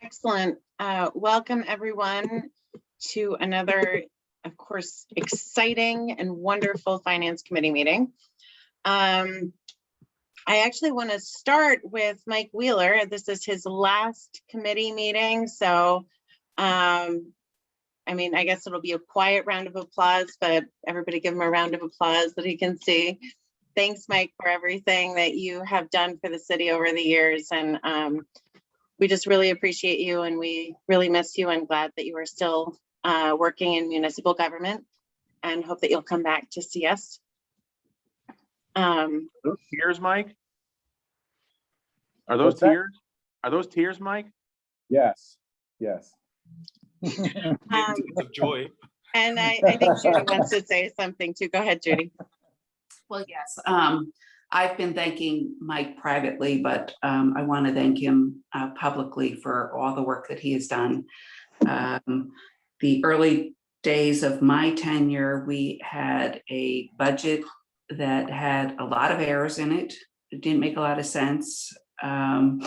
Excellent. Welcome everyone to another, of course, exciting and wonderful Finance Committee meeting. I actually want to start with Mike Wheeler. This is his last committee meeting, so I mean, I guess it'll be a quiet round of applause, but everybody give him a round of applause that he can see. Thanks, Mike, for everything that you have done for the city over the years, and we just really appreciate you, and we really miss you, and glad that you are still working in municipal government, and hope that you'll come back to see us. Those tears, Mike? Are those tears? Are those tears, Mike? Yes, yes. Of joy. And I think Judy wants to say something too. Go ahead, Judy. Well, yes, I've been thanking Mike privately, but I want to thank him publicly for all the work that he has done. The early days of my tenure, we had a budget that had a lot of errors in it. It didn't make a lot of sense. And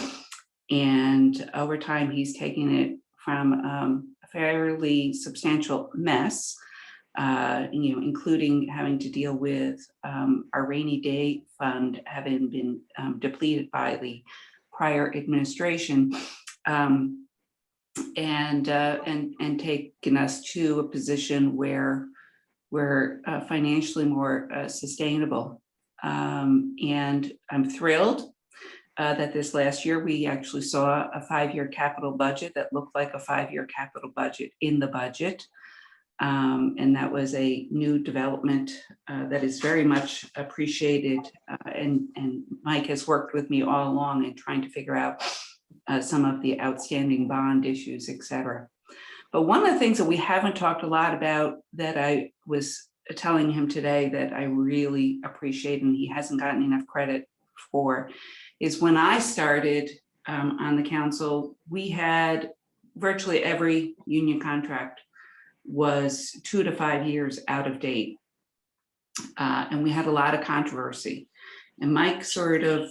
over time, he's taken it from a fairly substantial mess, including having to deal with our rainy day fund having been depleted by the prior administration, and taken us to a position where we're financially more sustainable. And I'm thrilled that this last year we actually saw a 5-year capital budget that looked like a 5-year capital budget in the budget. And that was a new development that is very much appreciated. And Mike has worked with me all along in trying to figure out some of the outstanding bond issues, et cetera. But one of the things that we haven't talked a lot about that I was telling him today that I really appreciate and he hasn't gotten enough credit for is when I started on the council, we had virtually every union contract was 2 to 5 years out of date. And we had a lot of controversy. And Mike sort of,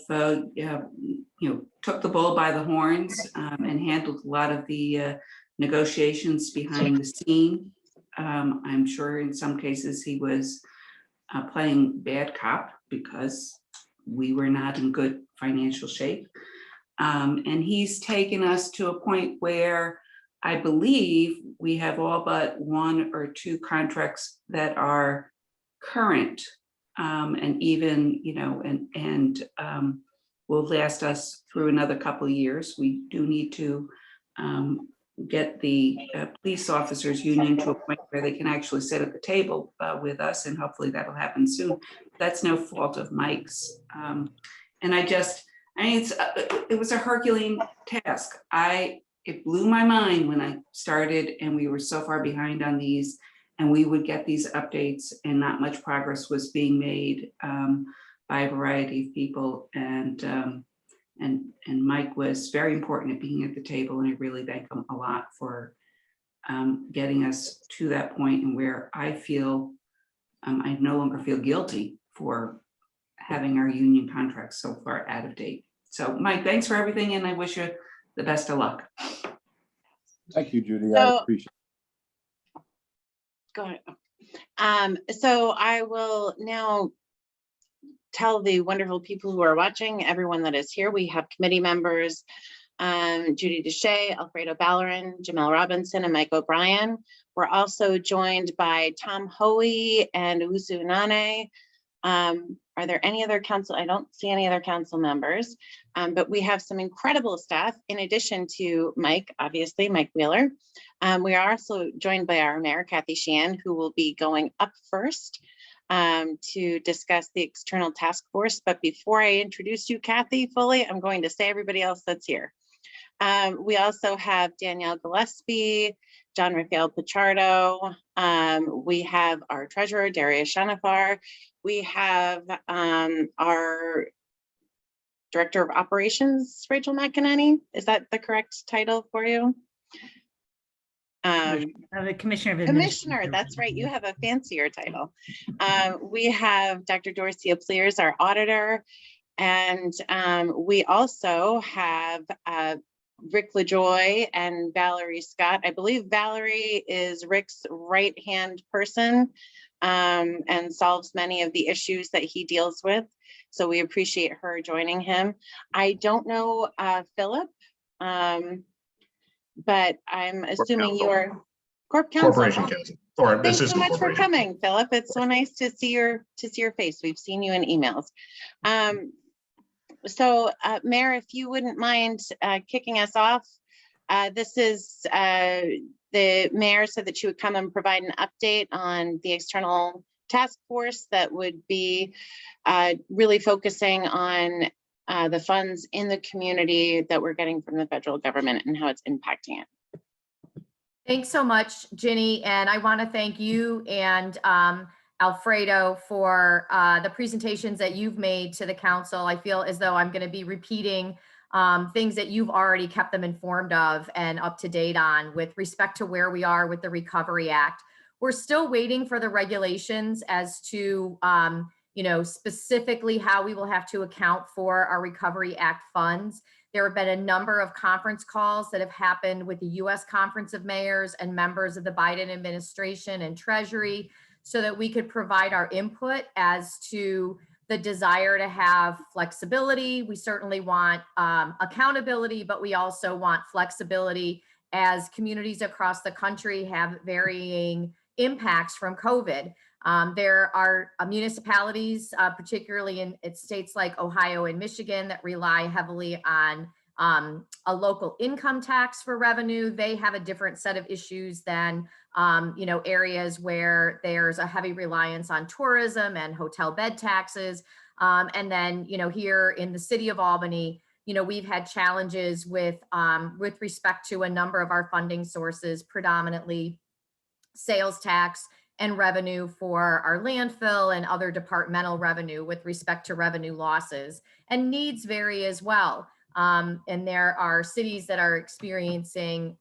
took the bull by the horns and handled a lot of the negotiations behind the scene. I'm sure in some cases he was playing bad cop because we were not in good financial shape. And he's taken us to a point where I believe we have all but 1 or 2 contracts that are current and even, will last us through another couple of years. We do need to get the police officers union to a point where they can actually sit at the table with us, and hopefully that'll happen soon. That's no fault of Mike's. And it was a Herculean task. It blew my mind when I started and we were so far behind on these, and we would get these updates and not much progress was being made by a variety of people. And Mike was very important at being at the table, and I really thank him a lot for getting us to that point, and where I feel I no longer feel guilty for having our union contracts so far out of date. So Mike, thanks for everything, and I wish you the best of luck. Thank you, Judy. I appreciate it. Go ahead. So I will now tell the wonderful people who are watching, everyone that is here. We have committee members, Judy Deshay, Alfredo Ballerin, Jamel Robinson, and Mike O'Brien. We're also joined by Tom Hoey and Uzu Nane. Are there any other council? I don't see any other council members, but we have some incredible staff in addition to Mike, obviously, Mike Wheeler. We are also joined by our mayor, Kathy Sheehan, who will be going up first to discuss the external task force. But before I introduce you, Kathy, fully, I'm going to say everybody else that's here. We also have Danielle Gillespie, John Rafael Pichardo. We have our treasurer, Darius Shanafar. We have our director of operations, Rachel McEnany. Is that the correct title for you? The Commissioner of Commissioner, that's right. You have a fancier title. We have Dr. Dorcia Pleers, our auditor. And we also have Rick LaJoy and Valerie Scott. I believe Valerie is Rick's right-hand person and solves many of the issues that he deals with. So we appreciate her joining him. I don't know Philip, but I'm assuming Counsel. you're Corp Counsel. Corporation Counsel, or Thanks so assistant much for corporation. coming, Philip. It's so nice to see your face. We've seen you in emails. So Mayor, if you wouldn't mind kicking us off, this is the mayor said that she would come and provide an update on the external task force that would be really focusing on the funds in the community that we're getting from the federal government and how it's impacting it. Thanks so much, Ginny. And I want to thank you and Alfredo for the presentations that you've made to the council. I feel as though I'm going to be repeating things that you've already kept them informed of and up to date on with respect to where we are with the Recovery Act. We're still waiting for the regulations as to, specifically how we will have to account for our Recovery Act funds. There have been a number of conference calls that have happened with the U.S. Conference of Mayors and members of the Biden administration and Treasury so that we could provide our input as to the desire to have flexibility. We certainly want accountability, but we also want flexibility as communities across the country have varying impacts from COVID. There are municipalities, particularly in states like Ohio and Michigan, that rely heavily on a local income tax for revenue. They have a different set of issues than areas where there's a heavy reliance on tourism and hotel bed taxes. And then here in the city of Albany, we've had challenges with respect to a number of our funding sources, predominantly sales tax and revenue for our landfill and other departmental revenue with respect to revenue losses, and needs vary as well. And there are cities that are experiencing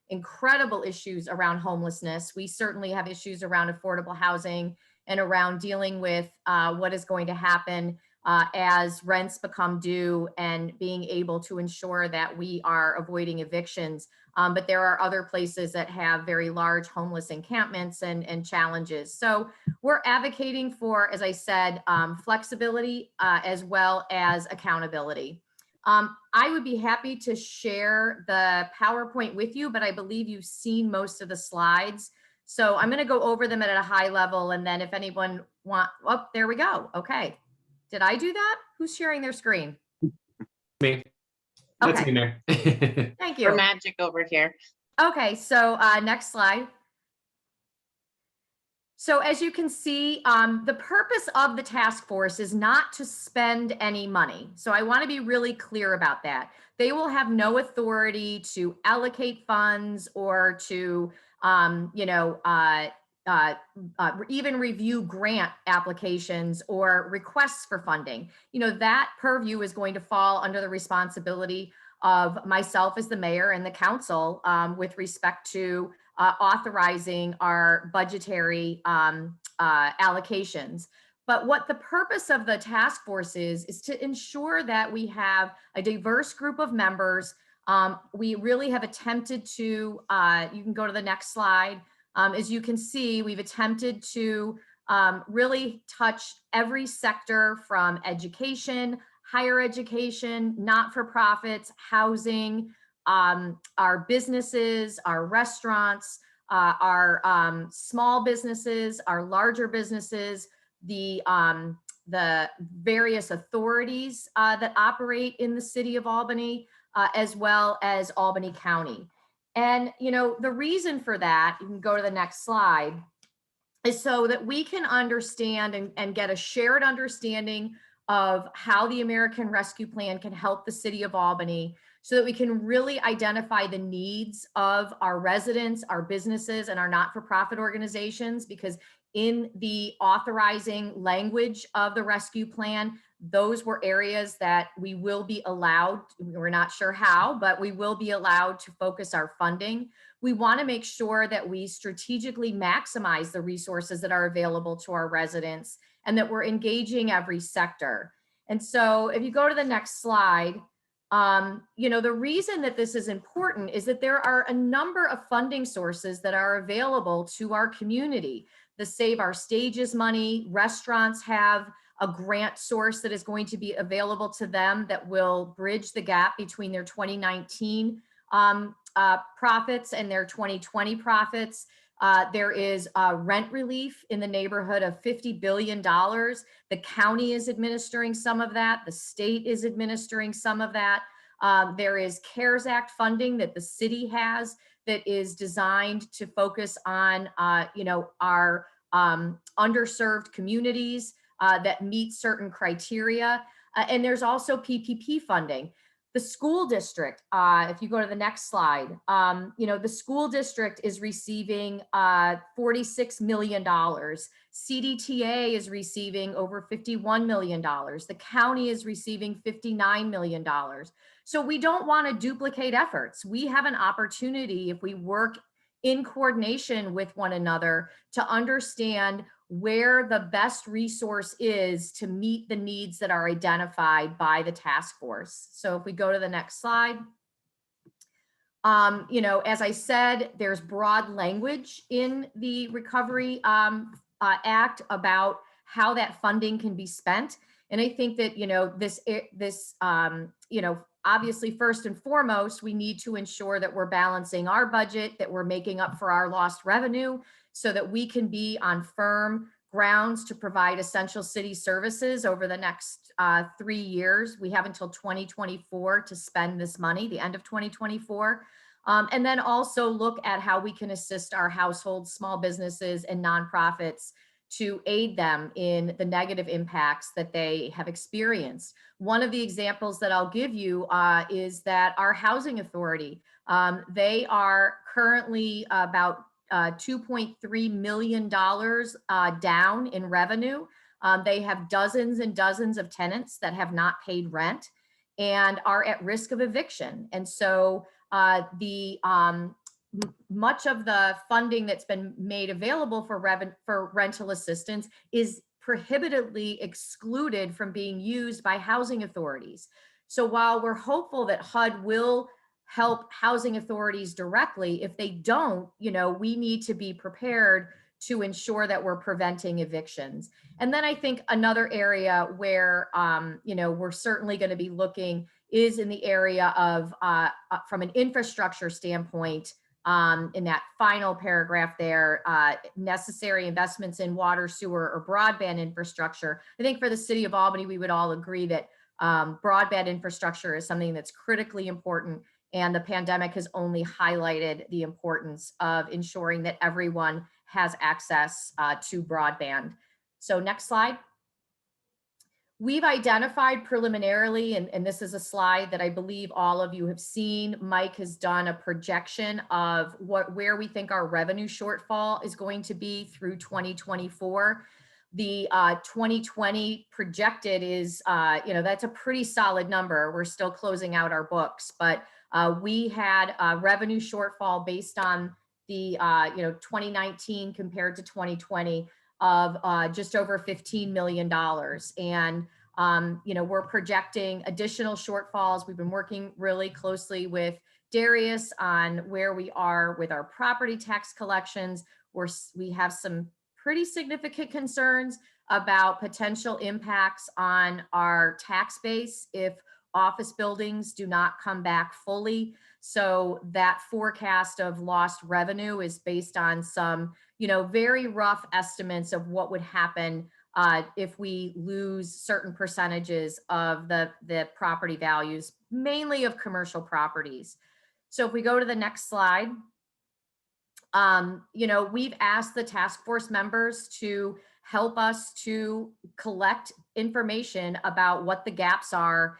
incredible issues around homelessness. We certainly have issues around affordable housing and around dealing with what is going to happen as rents become due and being able to ensure that we are avoiding evictions. But there are other places that have very large homeless encampments and challenges. So we're advocating for, as I said, flexibility as well as accountability. I would be happy to share the PowerPoint with you, but I believe you've seen most of the slides. So I'm going to go over them at a high level. And then if anyone there we go. Okay. Did I do that? Who's sharing their screen? Me. That's Okay. me there. Thank We're you. magic over here. Okay, so next slide. So as you can see, the purpose of the task force is not to spend any money. So I want to be really clear about that. They will have no authority to allocate funds or to, even review grant applications or requests for funding. That purview is going to fall under the responsibility of myself as the mayor and the council with respect to authorizing our budgetary allocations. But what the purpose of the task force is to ensure that we have a diverse group of members. We really have attempted to, you can go to the next slide. As you can see, we've attempted to really touch every sector from education, higher education, not-for-profits, housing, our businesses, our restaurants, our small businesses, our larger businesses, the various authorities that operate in the city of Albany, as well as Albany County. And, the reason for that, you can go to the next slide, is so that we can understand and get a shared understanding of how the American Rescue Plan can help the city of Albany so that we can really identify the needs of our residents, our businesses, and our not-for-profit organizations, because in the authorizing language of the rescue plan, those were areas that we will be allowed, we're not sure how, but we will be allowed to focus our funding. We want to make sure that we strategically maximize the resources that are available to our residents and that we're engaging every sector. And so if you go to the next slide, The reason that this is important is that there are a number of funding sources that are available to our community. The Save Our Stages money, restaurants have a grant source that is going to be available to them that will bridge the gap between their 2019 profits and their 2020 profits. There is rent relief in the neighborhood of $50 billion. The county is administering some of that. The state is administering some of that. There is CARES Act funding that the city has that is designed to focus on, our underserved communities that meet certain criteria. And there's also PPP funding. The school district, if you go to the next slide, the school district is receiving $46 million. CDTA is receiving over $51 million. The county is receiving $59 million. So we don't want to duplicate efforts. We have an opportunity, if we work in coordination with one another, to understand where the best resource is to meet the needs that are identified by the task force. So if we go to the next slide, as I said, there's broad language in the Recovery Act about how that funding can be spent. And I think that, obviously, first and foremost, we need to ensure that we're balancing our budget, that we're making up for our lost revenue, so that we can be on firm grounds to provide essential city services over the next 3 years. We have until 2024 to spend this money, the end of 2024. And then also look at how we can assist our households, small businesses, and nonprofits to aid them in the negative impacts that they have experienced. One of the examples that I'll give you is that our housing authority, they are currently about $2.3 million down in revenue. They have dozens and dozens of tenants that have not paid rent and are at risk of eviction. And so much of the funding that's been made available for rental assistance is prohibitively excluded from being used by housing authorities. So while we're hopeful that HUD will help housing authorities directly, if they don't, we need to be prepared to ensure that we're preventing evictions. And then I think another area where, we're certainly going to be looking is in the area of, from an infrastructure standpoint, in that final paragraph there, necessary investments in water, sewer, or broadband infrastructure. I think for the city of Albany, we would all agree that broadband infrastructure is something that's critically important, and the pandemic has only highlighted the importance of ensuring that everyone has access to broadband. So next slide. We've identified preliminarily, and this is a slide that I believe all of you have seen. Mike has done a projection of where we think our revenue shortfall is going to be through 2024. The 2020 projected is, that's a pretty solid number. We're still closing out our books, but we had a revenue shortfall based on the 2019 compared to 2020 of just over $15 million. And, we're projecting additional shortfalls. We've been working really closely with Darius on where we are with our property tax collections. We have some pretty significant concerns about potential impacts on our tax base if office buildings do not come back fully. So that forecast of lost revenue is based on some, very rough estimates of what would happen if we lose certain percentages of the property values, mainly of commercial properties. So if we go to the next slide, we've asked the task force members to help us to collect information about what the gaps are,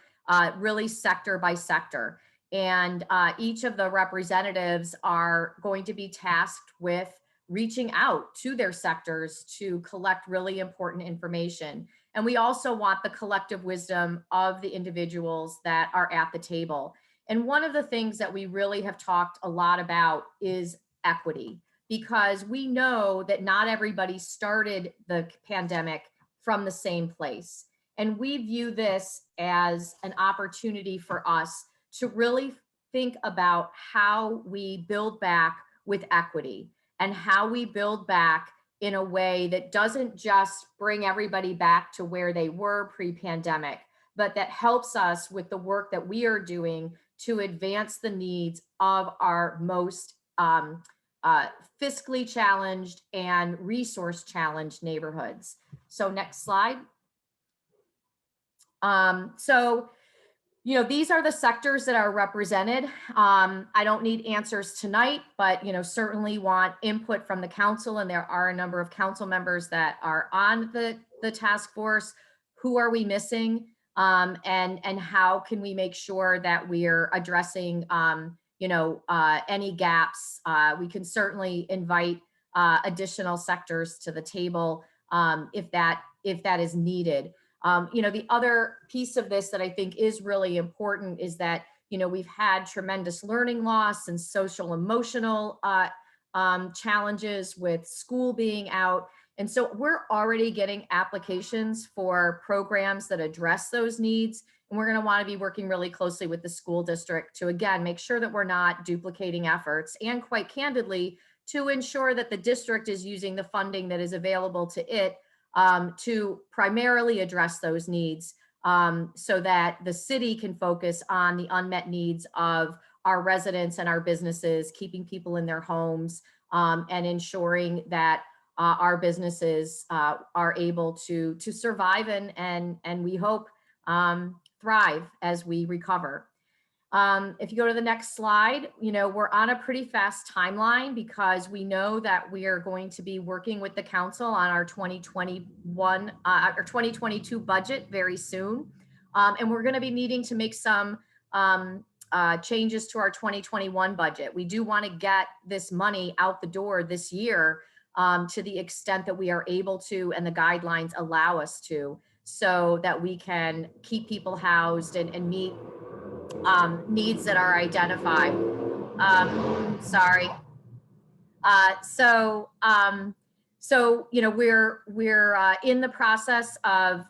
really sector by sector. And each of the representatives are going to be tasked with reaching out to their sectors to collect really important information. And we also want the collective wisdom of the individuals that are at the table. And one of the things that we really have talked a lot about is equity, because we know that not everybody started the pandemic from the same place. And we view this as an opportunity for us to really think about how we build back with equity and how we build back in a way that doesn't just bring everybody back to where they were pre-pandemic, but that helps us with the work that we are doing to advance the needs of our most fiscally challenged and resource challenged neighborhoods. So next slide. These are the sectors that are represented. I don't need answers tonight, but, certainly want input from the council, and there are a number of council members that are on the task force. Who are we missing? And how can we make sure that we're addressing, any gaps? We can certainly invite additional sectors to the table if that is needed. The other piece of this that I think is really important is that, we've had tremendous learning loss and social emotional challenges with school being out. And so we're already getting applications for programs that address those needs. And we're going to want to be working really closely with the school district to, again, make sure that we're not duplicating efforts, and quite candidly, to ensure that the district is using the funding that is available to it to primarily address those needs, so that the city can focus on the unmet needs of our residents and our businesses, keeping people in their homes, and ensuring that our businesses are able to survive and we hope thrive as we recover. If you go to the next slide, we're on a pretty fast timeline because we know that we are going to be working with the council on our 2021 or 2022 budget very soon. And we're going to be needing to make some changes to our 2021 budget. We do want to get this money out the door this year to the extent that we are able to and the guidelines allow us to, so that we can keep people housed and meet needs that are identified. Sorry. We're in the process of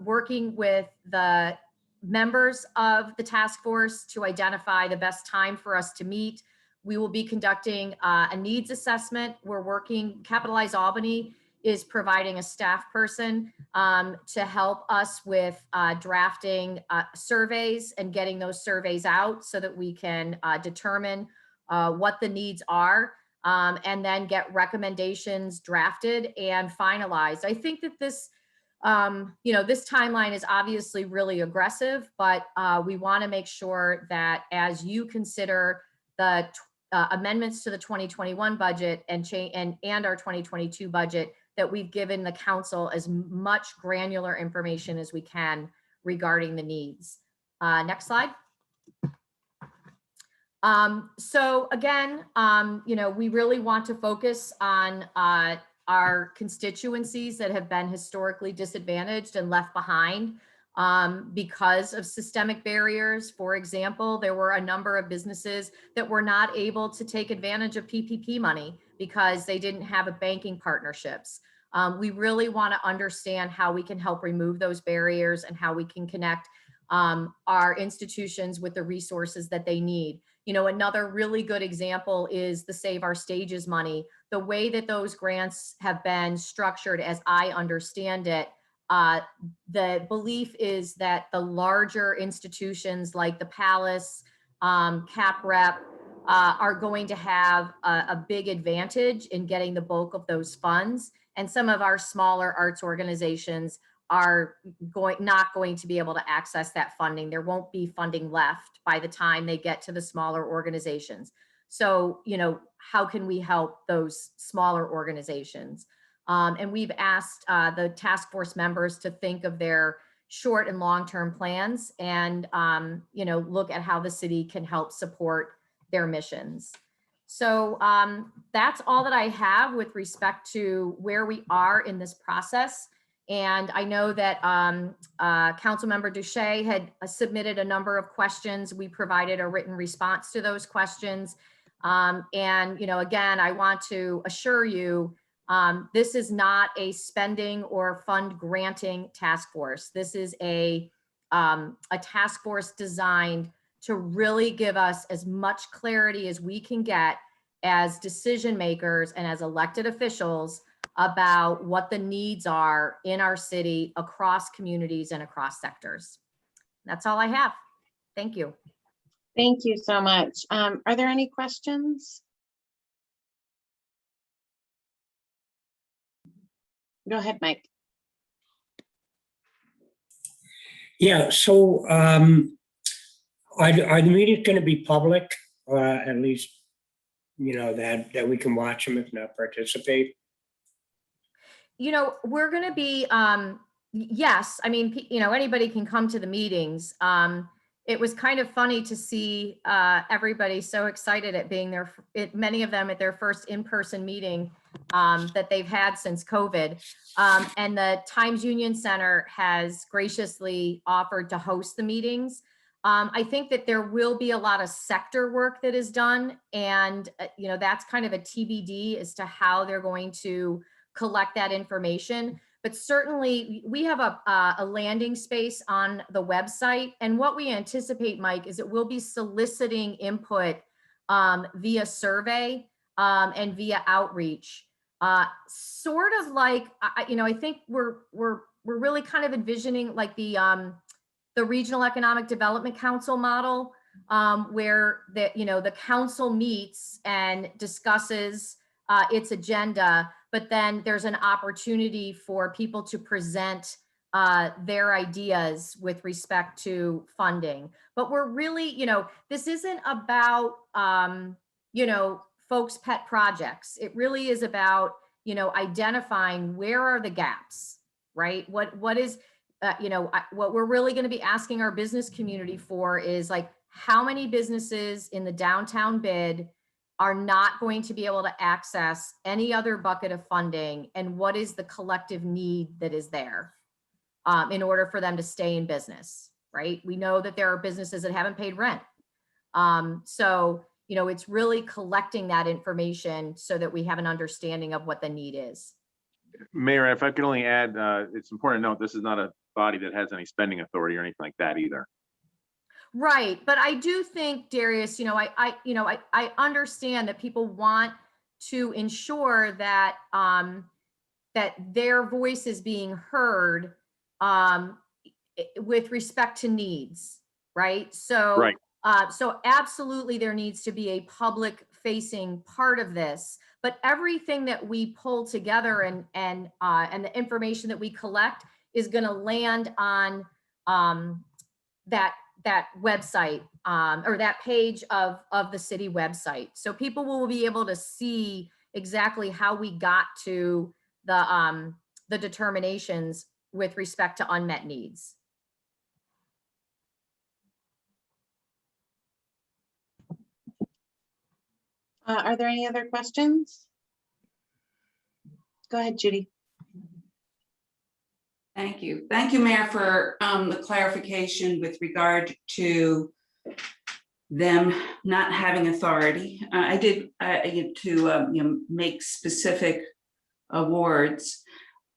working with the members of the task force to identify the best time for us to meet. We will be conducting a needs assessment. Capitalize Albany is providing a staff person to help us with drafting surveys and getting those surveys out so that we can determine what the needs are, and then get recommendations drafted and finalized. I think that this, this timeline is obviously really aggressive, but we want to make sure that as you consider the amendments to the 2021 budget and our 2022 budget, that we've given the council as much granular information as we can regarding the needs. Next slide. So again, we really want to focus on our constituencies that have been historically disadvantaged and left behind because of systemic barriers. For example, there were a number of businesses that were not able to take advantage of PPP money because they didn't have a banking partnerships. We really want to understand how we can help remove those barriers and how we can connect our institutions with the resources that they need. Another really good example is the Save Our Stages money. The way that those grants have been structured, as I understand it, the belief is that the larger institutions like the Palace, CapRep, are going to have a big advantage in getting the bulk of those funds. And some of our smaller arts organizations are not going to be able to access that funding. There won't be funding left by the time they get to the smaller organizations. So, how can we help those smaller organizations? And we've asked the task force members to think of their short and long-term plans and, look at how the city can help support their missions. So that's all that I have with respect to where we are in this process. And I know that Councilmember Duche had submitted a number of questions. We provided a written response to those questions. And, again, I want to assure you This is not a spending or fund granting task force. This is a task force designed to really give us as much clarity as we can get as decision makers and as elected officials about what the needs are in our city, across communities and across sectors. That's all I have. Thank you. Thank you so much. Are there any questions? Go ahead, Mike. Yeah, so are the meetings going to be public, at least, that we can watch them if not participate? We're going to be, yes, I mean, anybody can come to the meetings. It was kind of funny to see everybody so excited at being there, many of them at their first in-person meeting that they've had since COVID. And the Times Union Center has graciously offered to host the meetings. I think that there will be a lot of sector work that is done. And, that's kind of a TBD as to how they're going to collect that information. But certainly we have a landing space on the website. And what we anticipate, Mike, is it will be soliciting input via survey and via outreach. Sort of like, I think we're really kind of envisioning like the Regional Economic Development Council model, where the council meets and discusses its agenda, but then there's an opportunity for people to present their ideas with respect to funding. But we're really, this isn't about, folks' pet projects. It really is about, identifying where are the gaps, right? What is, what we're really going to be asking our business community for is like, how many businesses in the downtown bid are not going to be able to access any other bucket of funding, and what is the collective need that is there in order for them to stay in business, right? We know that there are businesses that haven't paid rent. So, it's really collecting that information so that we have an understanding of what the need is. Mayor, if I could only add, it's important to note this is not a body that has any spending authority or anything like that either. Right, but I do think, Darius, I understand that people want to ensure that that their voice is being heard with respect to needs, right? So, Right. So absolutely, there needs to be a public-facing part of this. But everything that we pull together and the information that we collect is going to land on that website or that page of the city website. So people will be able to see exactly how we got to the determinations with respect to unmet needs. Are there any other questions? Go ahead, Judy. Thank you. Thank you, Mayor, for the clarification with regard to them not having authority. I did to make specific awards.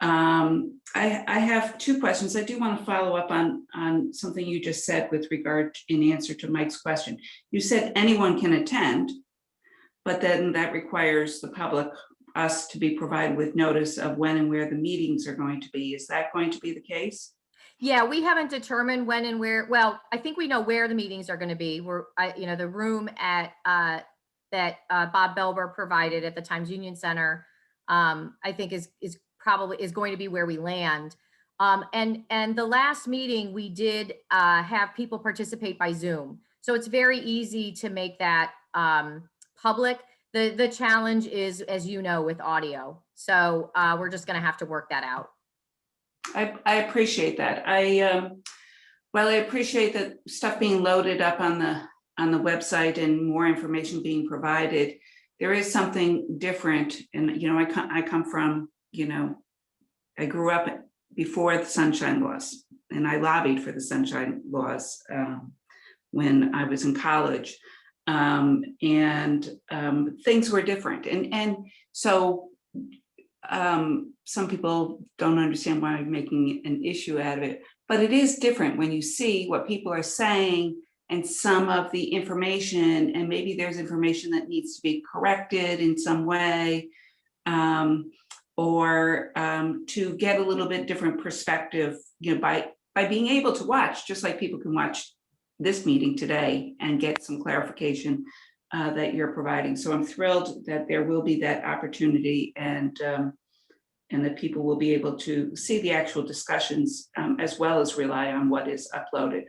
I have two questions. I do want to follow up on something you just said with regard in answer to Mike's question. You said anyone can attend, but then that requires the public, us, to be provided with notice of when and where the meetings are going to be. Is that going to be the case? Yeah, we haven't determined when and where. Well, I think we know where the meetings are going to be. The room at that Bob Belber provided at the Times Union Center, I think is going to be where we land. And the last meeting we did have people participate by Zoom, so it's very easy to make that public. The challenge is, as you know, with audio. So we're just going to have to work that out. I appreciate that. I appreciate that stuff being loaded up on the website and more information being provided. There is something different, and I come from, I grew up before the Sunshine Laws, and I lobbied for the Sunshine Laws when I was in college. And things were different. And so some people don't understand why I'm making an issue out of it, but it is different when you see what people are saying and some of the information, and maybe there's information that needs to be corrected in some way, or to get a little bit different perspective, you know, by being able to watch, just like people can watch this meeting today and get some clarification that you're providing. So I'm thrilled that there will be that opportunity, and that people will be able to see the actual discussions as well as rely on what is uploaded.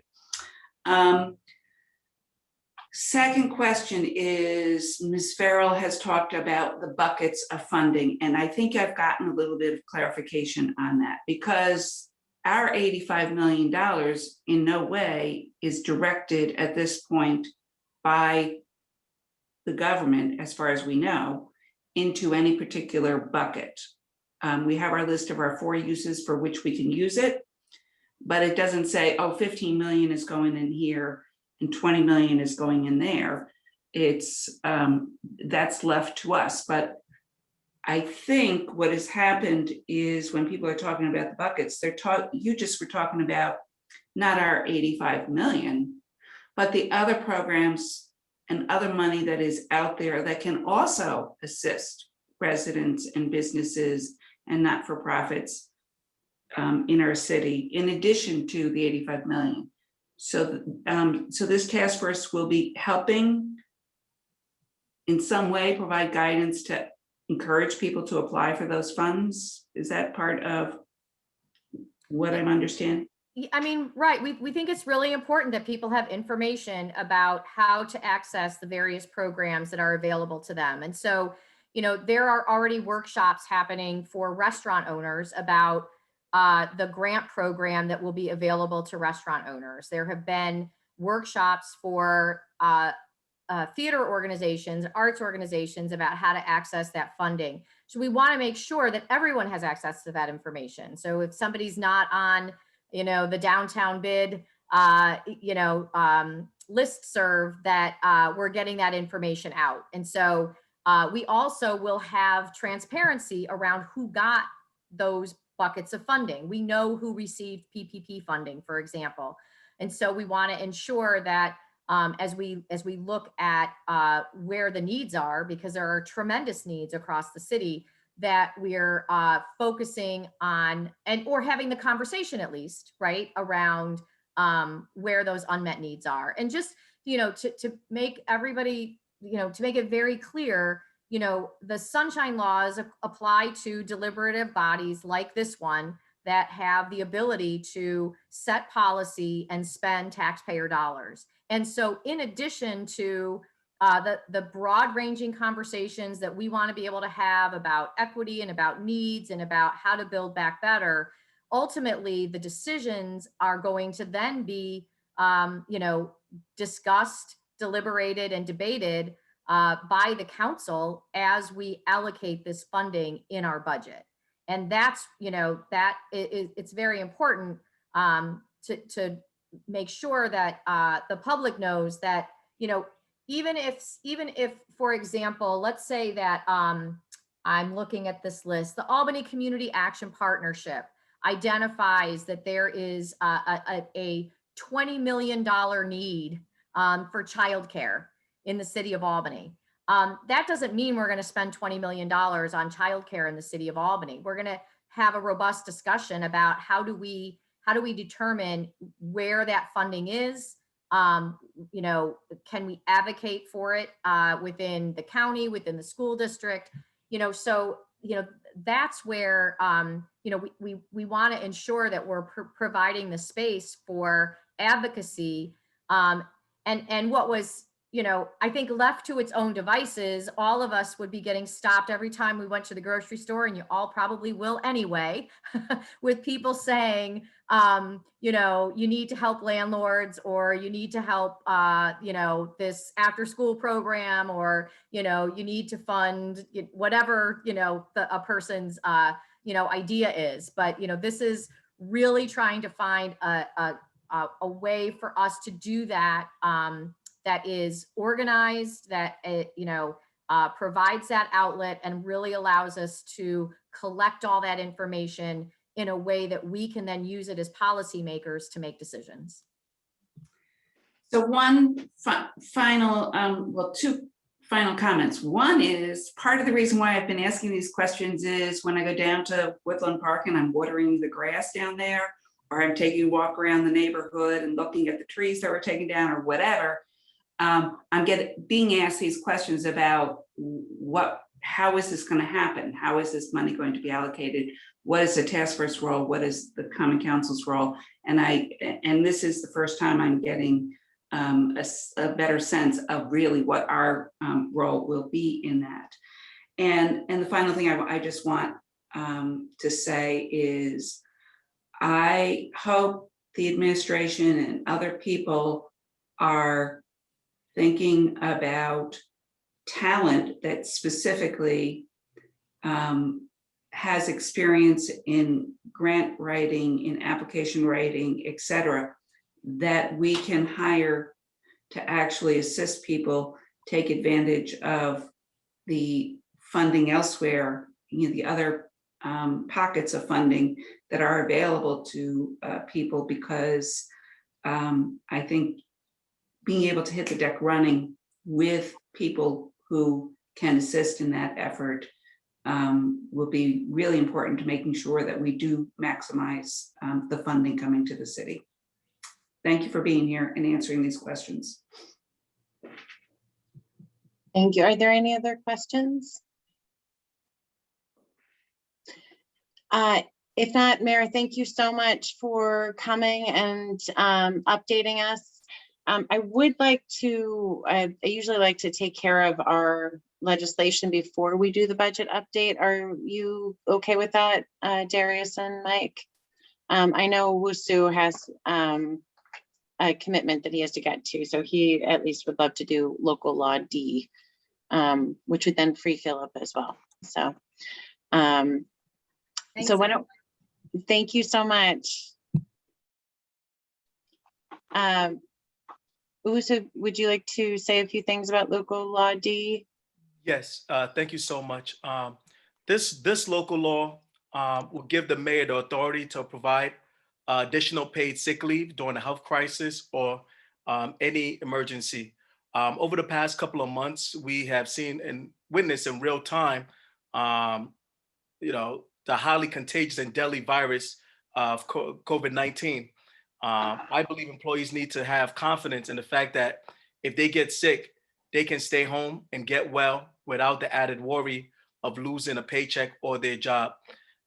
Second question is, Ms. Farrell has talked about the buckets of funding, and I think I've gotten a little bit of clarification on that, because our $85 million in no way is directed at this point by the government, as far as we know, into any particular bucket. We have our list of our 4 uses for which we can use it, but it doesn't say, oh, 15 million is going in here and 20 million is going in there. It's that's left to us. But I think what has happened is when people are talking about the buckets, you just were talking about not our 85 million, but the other programs and other money that is out there that can also assist residents and businesses and not-for-profits in our city, in addition to the 85 million. So, so this task force will be helping in some way provide guidance to encourage people to apply for those funds. Is that part of what I'm understanding? I mean, right. We think it's really important that people have information about how to access the various programs that are available to them. And so, you know, there are already workshops happening for restaurant owners about the grant program that will be available to restaurant owners. There have been workshops for theater organizations, arts organizations about how to access that funding. So we want to make sure that everyone has access to that information. So if somebody's not on, you know, the downtown bid, listserv, that we're getting that information out. And so we also will have transparency around who got those buckets of funding. We know who received PPP funding, for example. And so we want to ensure that as we look at where the needs are, because there are tremendous needs across the city, that we're focusing on or having the conversation, at least, right, around where those unmet needs are. And just, you know, to make everybody, you know, to make it very clear, you know, the sunshine laws apply to deliberative bodies like this one that have the ability to set policy and spend taxpayer dollars. And so in addition to the broad ranging conversations that we want to be able to have about equity and about needs and about how to build back better, ultimately the decisions are going to then be, discussed, deliberated, and debated by the council as we allocate this funding in our budget. And that's, it's very important to make sure that the public knows that, even if, for example, let's say that I'm looking at this list, the Albany Community Action Partnership identifies that there is a $20 million need for childcare in the city of Albany. That doesn't mean we're going to spend $20 million on childcare in the city of Albany. We're going to have a robust discussion about how do we determine where that funding is. Can we advocate for it within the county, within the school district? That's where we want to ensure that we're providing the space for advocacy. And what was, I think left to its own devices, all of us would be getting stopped every time we went to the grocery store, and you all probably will anyway, with people saying, you need to help landlords, or you need to help, this after school program, or, you need to fund whatever, a person's, idea is. But, this is really trying to find a way for us to do that, that is organized, that provides that outlet and really allows us to collect all that information in a way that we can then use it as policymakers to make decisions. So one final, well, two final comments. One is part of the reason why I've been asking these questions is when I go down to Woodland Park and I'm watering the grass down there, or I'm taking a walk around the neighborhood and looking at the trees that were taken down or whatever, I'm being asked these questions about how is this going to happen? How is this money going to be allocated? What is the task force role? What is the Common Council's role? And this is the first time I'm getting a better sense of really what our role will be in that. And the final thing I just want to say is I hope the administration and other people are thinking about talent that specifically has experience in grant writing, in application writing, et cetera, that we can hire to actually assist people take advantage of the funding elsewhere, the other pockets of funding that are available to people, because I think being able to hit the deck running with people who can assist in that effort will be really important to making sure that we do maximize the funding coming to the city. Thank you for being here and answering these questions. Thank you. Are there any other questions? If not, Mayor, thank you so much for coming and updating us. I would like to, I usually like to take care of our legislation before we do the budget update. Are you okay with that, Darius and Mike? I know Wusu has a commitment that he has to get to, so he at least would love to do local law D, which would then free Philip as well. So, Thanks, so why don't, thank you so much. Wusu, would you like to say a few things about local law D? Yes, thank you so much. This local law will give the mayor the authority to provide additional paid sick leave during a health crisis or any emergency. Over the past couple of months, we have seen and witnessed in real time, the highly contagious and deadly virus of COVID-19. I believe employees need to have confidence in the fact that if they get sick, they can stay home and get well without the added worry of losing a paycheck or their job.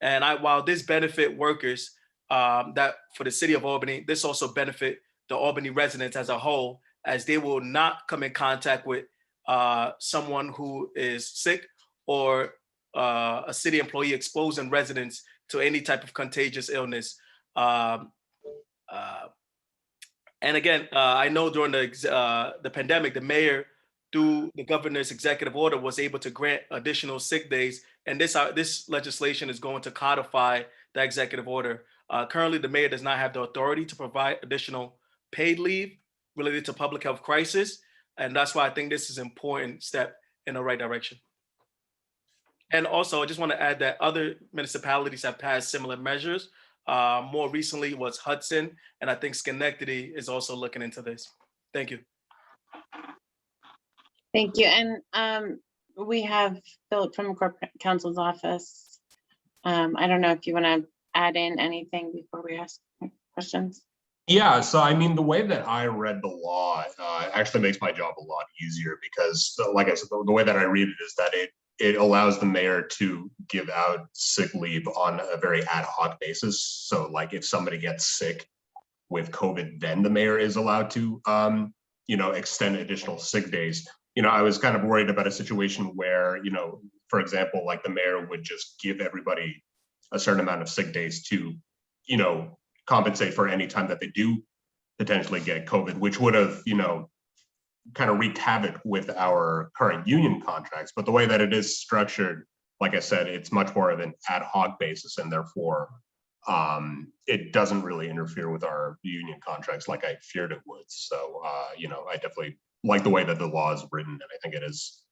And while this benefit workers, that for the city of Albany, this also benefit the Albany residents as a whole, as they will not come in contact with someone who is sick or a city employee exposing residents to any type of contagious illness. And again, I know during the pandemic, the mayor, through the governor's executive order, was able to grant additional sick days. And this legislation is going to codify the executive order. Currently, the mayor does not have the authority to provide additional paid leave related to public health crisis. And that's why I think this is an important step in the right direction. And also, I just want to add that other municipalities have passed similar measures. More recently was Hudson, and I think Schenectady is also looking into this. Thank you. Thank you. And we have Philip from Corporate Counsel's office. I don't know if you want to add in anything before we ask questions. Yeah, so I mean, the way that I read the law actually makes my job a lot easier because, like I said, the way that I read it is that it allows the mayor to give out sick leave on a very ad hoc basis. So like if somebody gets sick with COVID, then the mayor is allowed to, extend additional sick days. I was kind of worried about a situation where, for example, like the mayor would just give everybody a certain amount of sick days to, compensate for any time that they do potentially get COVID, which would have, kind of wreaked havoc with our current union contracts. But the way that it is structured, like I said, it's much more of an ad hoc basis, and therefore it doesn't really interfere with our union contracts like I feared it would. So, I definitely like the way that the law is written, and I think it is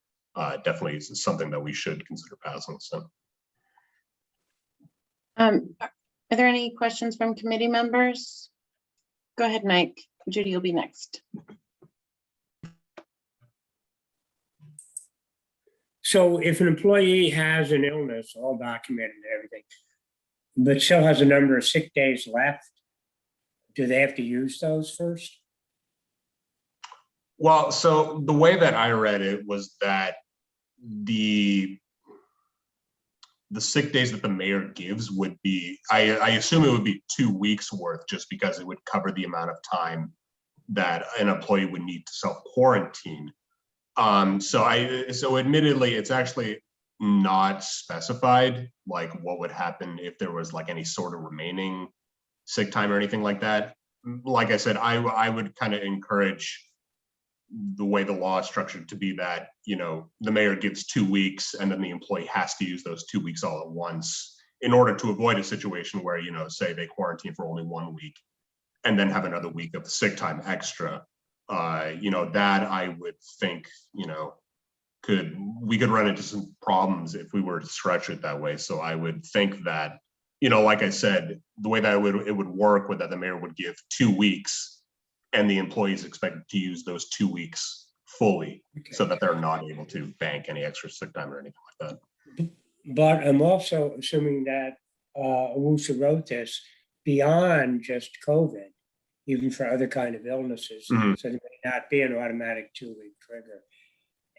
definitely something that we should consider passing. So. Are there any questions from committee members? Go ahead, Mike. Judy, you'll be next. So if an employee has an illness, all documented and everything, but still has a number of sick days left, do they have to use those first? Well, so the way that I read it was that the sick days that the mayor gives would be, I assume it would be 2 weeks worth, just because it would cover the amount of time that an employee would need to self-quarantine. So admittedly, it's actually not specified like what would happen if there was like any sort of remaining sick time or anything like that. Like I said, I would kind of encourage the way the law is structured to be that, you know, the mayor gives 2 weeks and then the employee has to use those 2 weeks all at once in order to avoid a situation where, you know, say they quarantine for only 1 week and then have another week of sick time extra. You know, that I would think, you know, we could run into some problems if we were to stretch it that way. So I would think that, you know, like I said, the way that it would work would that the mayor would give 2 weeks and the employee is expected to use those 2 weeks fully, Okay. so that they're not able to bank any extra sick time or anything like that. But I'm also assuming that Awusa wrote this beyond just COVID, even for other kind of illnesses. Mhm. So there may not be an automatic 2-week trigger.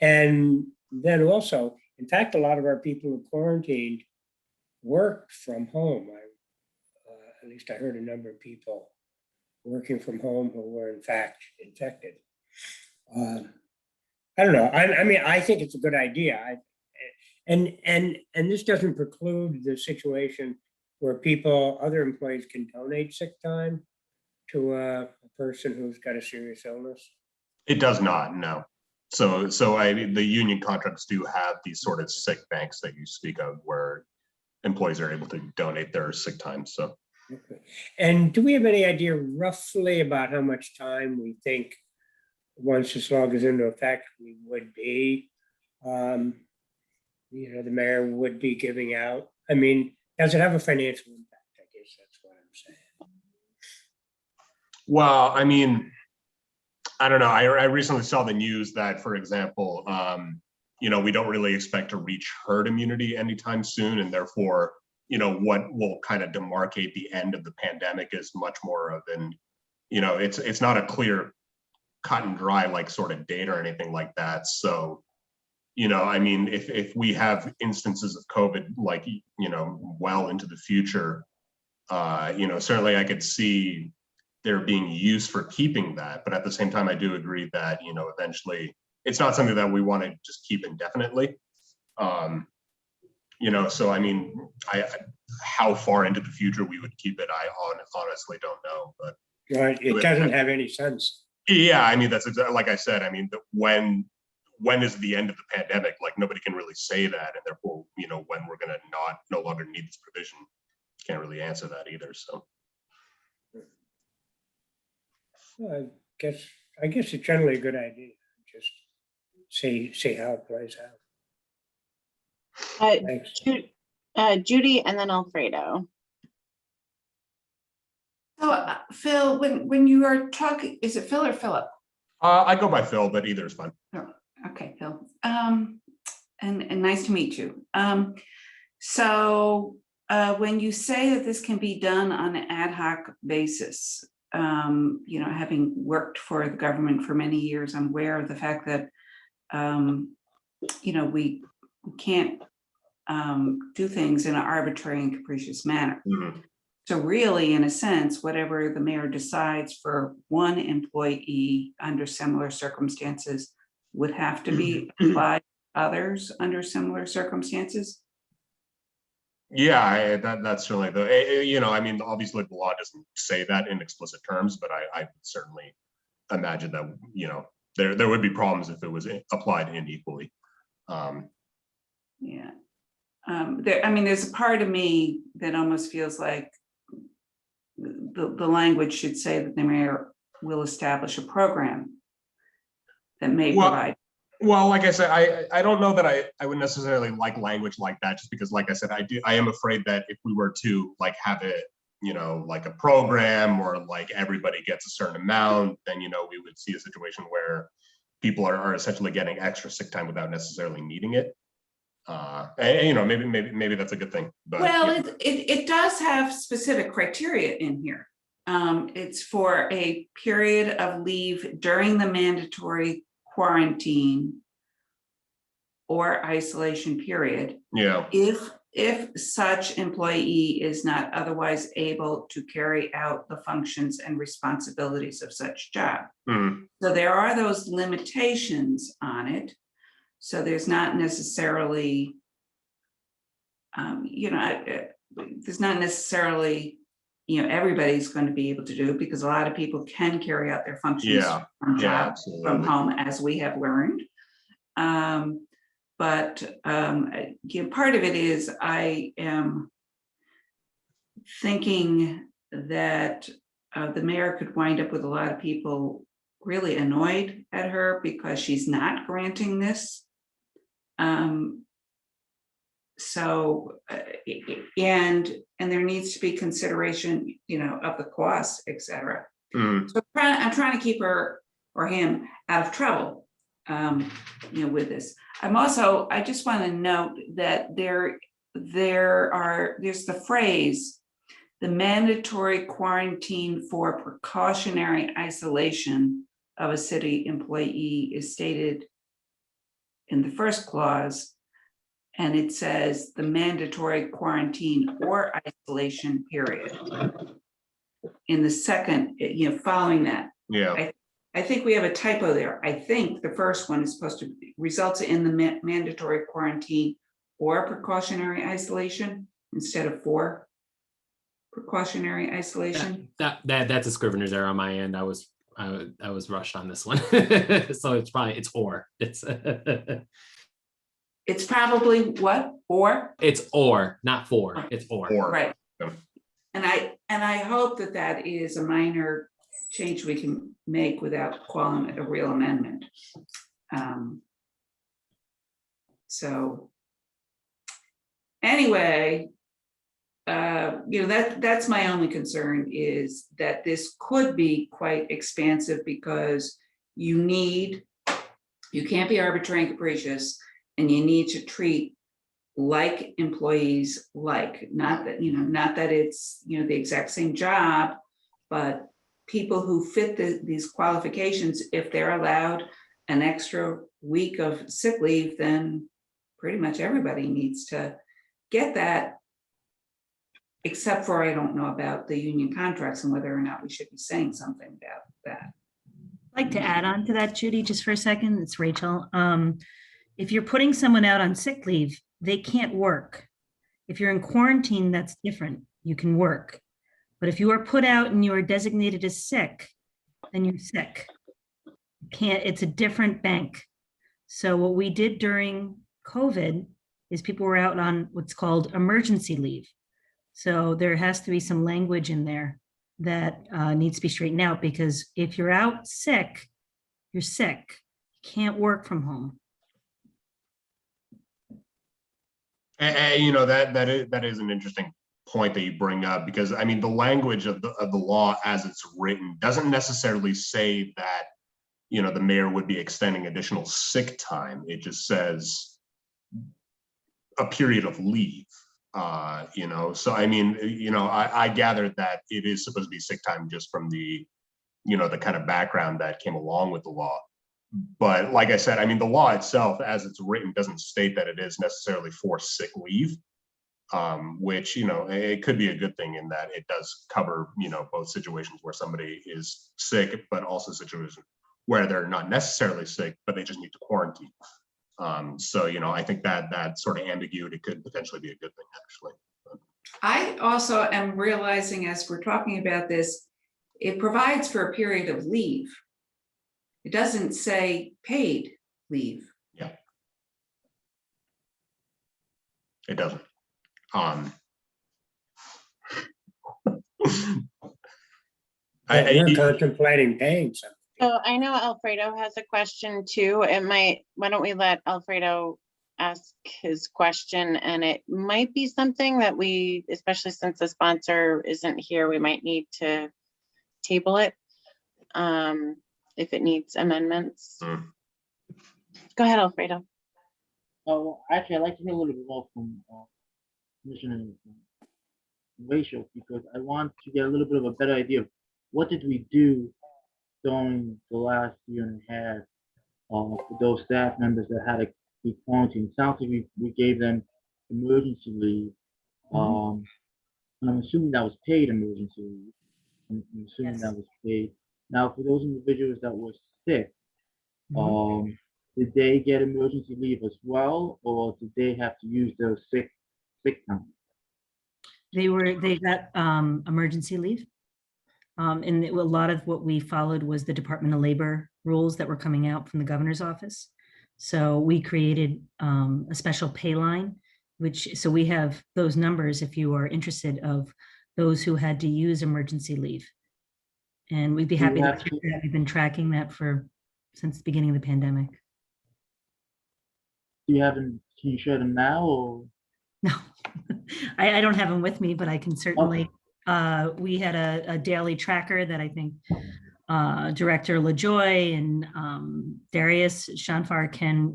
And then also, in fact, a lot of our people who quarantined worked from home. At least I heard a number of people working from home who were in fact infected. I don't know. I mean, I think it's a good idea. And this doesn't preclude the situation where other employees can donate sick time to a person who's got a serious illness. It does not, no. So the union contracts do have these sort of sick banks that you speak of where employees are able to donate their sick time, so. Okay. And do we have any idea roughly about how much time we think, once this law goes into effect, we would be, you know, the mayor would be giving out? I mean, does it have a financial impact? I guess that's what I'm saying. Well, I mean, I don't know. I recently saw the news that, for example, you know, we don't really expect to reach herd immunity anytime soon, and therefore, you know, what will kind of demarcate the end of the pandemic is much more of an, you know, it's not a clear cut and dry like sort of date or anything like that. So, you know, I mean, if we have instances of COVID, like, you know, well into the future, you know, certainly I could see there being use for keeping that. But at the same time, I do agree that, you know, eventually it's not something that we want to just keep indefinitely. You know, so I mean, how far into the future we would keep it, I honestly don't know. But Right, it doesn't have any sense. yeah, I mean, that's exactly like I said. I mean, when is the end of the pandemic? Like nobody can really say that, and therefore, you know, when we're gonna no longer need this provision, can't really answer that either. So I guess it's generally a good idea. Just see how it plays out. Thanks. Judy and then Alfredo. So Phil, when you are talking, is it Phil or Philip? I go by Phil, but either is fine. Okay, Phil. And nice to meet you. So when you say that this can be done on an ad hoc basis, you know, having worked for the government for many years, I'm aware of the fact that, you know, we can't do things in an arbitrary and capricious manner. Mm-hmm. So really, in a sense, whatever the mayor decides for one employee under similar circumstances would have to be applied to others under similar circumstances. Yeah, that's really the, you know, I mean, obviously the law doesn't say that in explicit terms, but I certainly imagine that, you know, there would be problems if it was applied unequally. Yeah. I mean, there's a part of me that almost feels like the language should say that the mayor will establish a program that may provide Well, like I said, I don't know that I would necessarily like language like that, just because, like I said, I am afraid that if we were to like have it, you know, like a program or like everybody gets a certain amount, then, you know, we would see a situation where people are essentially getting extra sick time without necessarily needing it. And you know, maybe that's a good thing, but Well, yeah. it does have specific criteria in here. It's for a period of leave during the mandatory quarantine or isolation period, Yeah, if such employee is not otherwise able to carry out the functions and responsibilities of such job. mhm, So there are those limitations on it. So there's not necessarily, you know, there's not necessarily, you know, everybody's going to be able to do it, because a lot of people can carry out their functions yeah, from yeah, job, from absolutely. home, as we have learned. But you know, part of it is I am thinking that the mayor could wind up with a lot of people really annoyed at her because she's not granting this. So, and there needs to be consideration, you know, of the costs, et cetera. Mhm, So I'm trying to keep her or him out of trouble, you know, with this. I just want to note that there's the phrase, the mandatory quarantine for precautionary isolation of a city employee is stated in the first clause. And it says the mandatory quarantine or isolation period in the second, you know, following that. yeah, I think we have a typo there. I think the first one is supposed to be results in the mandatory quarantine or precautionary isolation instead of for precautionary isolation. That's a scrivener's error on my end. I was rushed on this one. So it's or. It's probably what, or? It's or, not for. It's or. Right. Yeah. And I hope that that is a minor change we can make without calling it a real amendment. So anyway, you know, that's my only concern, is that this could be quite expansive, because you can't be arbitrary and capricious, and you need to treat like employees, like, not that, you know, not that it's, you know, the exact same job, but people who fit these qualifications, if they're allowed an extra week of sick leave, then pretty much everybody needs to get that, except for I don't know about the union contracts and whether or not we should be saying something about that. I'd like to add on to that, Judy, just for a second. It's Rachel. If you're putting someone out on sick leave, they can't work. If you're in quarantine, that's different. You can work. But if you are put out and you are designated as sick, then you're sick. You can't, it's a different bank. So what we did during COVID is people were out on what's called emergency leave. So there has to be some language in there that needs to be straightened out, because if you're out sick, you're sick. You can't work from home. and you know, that is an interesting point that you bring up, because I mean, the language of the law as it's written doesn't necessarily say that, you know, the mayor would be extending additional sick time. It just says a period of leave. You know, so I mean, you know, I gathered that it is supposed to be sick time just from the, you know, the kind of background that came along with the law. But like I said, I mean, the law itself, as it's written, doesn't state that it is necessarily for sick leave, which, you know, it could be a good thing in that it does cover, you know, both situations where somebody is sick, but also situations where they're not necessarily sick, but they just need to quarantine. So, you know, I think that sort of ambiguity could potentially be a good thing, actually. I also am realizing, as we're talking about this, it provides for a period of leave. It doesn't say paid leave. Yeah. It doesn't. We're contemplating paying something. So I know Alfredo has a question too. Why don't we let Alfredo ask his question, and it might be something that we, especially since the sponsor isn't here, we might need to table it. If it needs amendments. Go ahead, Alfredo. Oh, well, actually, I'd like to hear a little bit more from Commissioner Rachel, because I want to get a little bit of a better idea of what did we do during the last year and a half for those staff members that had to be quarantined. Sounds like we gave them emergency leave. And I'm assuming that was paid emergency leave. I'm assuming Yes. that was paid. Now, for those individuals that were sick, did they get emergency leave as well, or did they have to use their sick time? They got emergency leave. And a lot of what we followed was the Department of Labor rules that were coming out from the governor's office. So we created a special pay line, so we have those numbers if you are interested of those who had to use emergency leave. And we'd be Do you happy to have check to- that. We've been tracking that since the beginning of the pandemic. Do you have them? Can you share them now, or? No, I don't have them with me, but I can certainly. We had a daily tracker that I think Director LaJoy and Darius Shanfar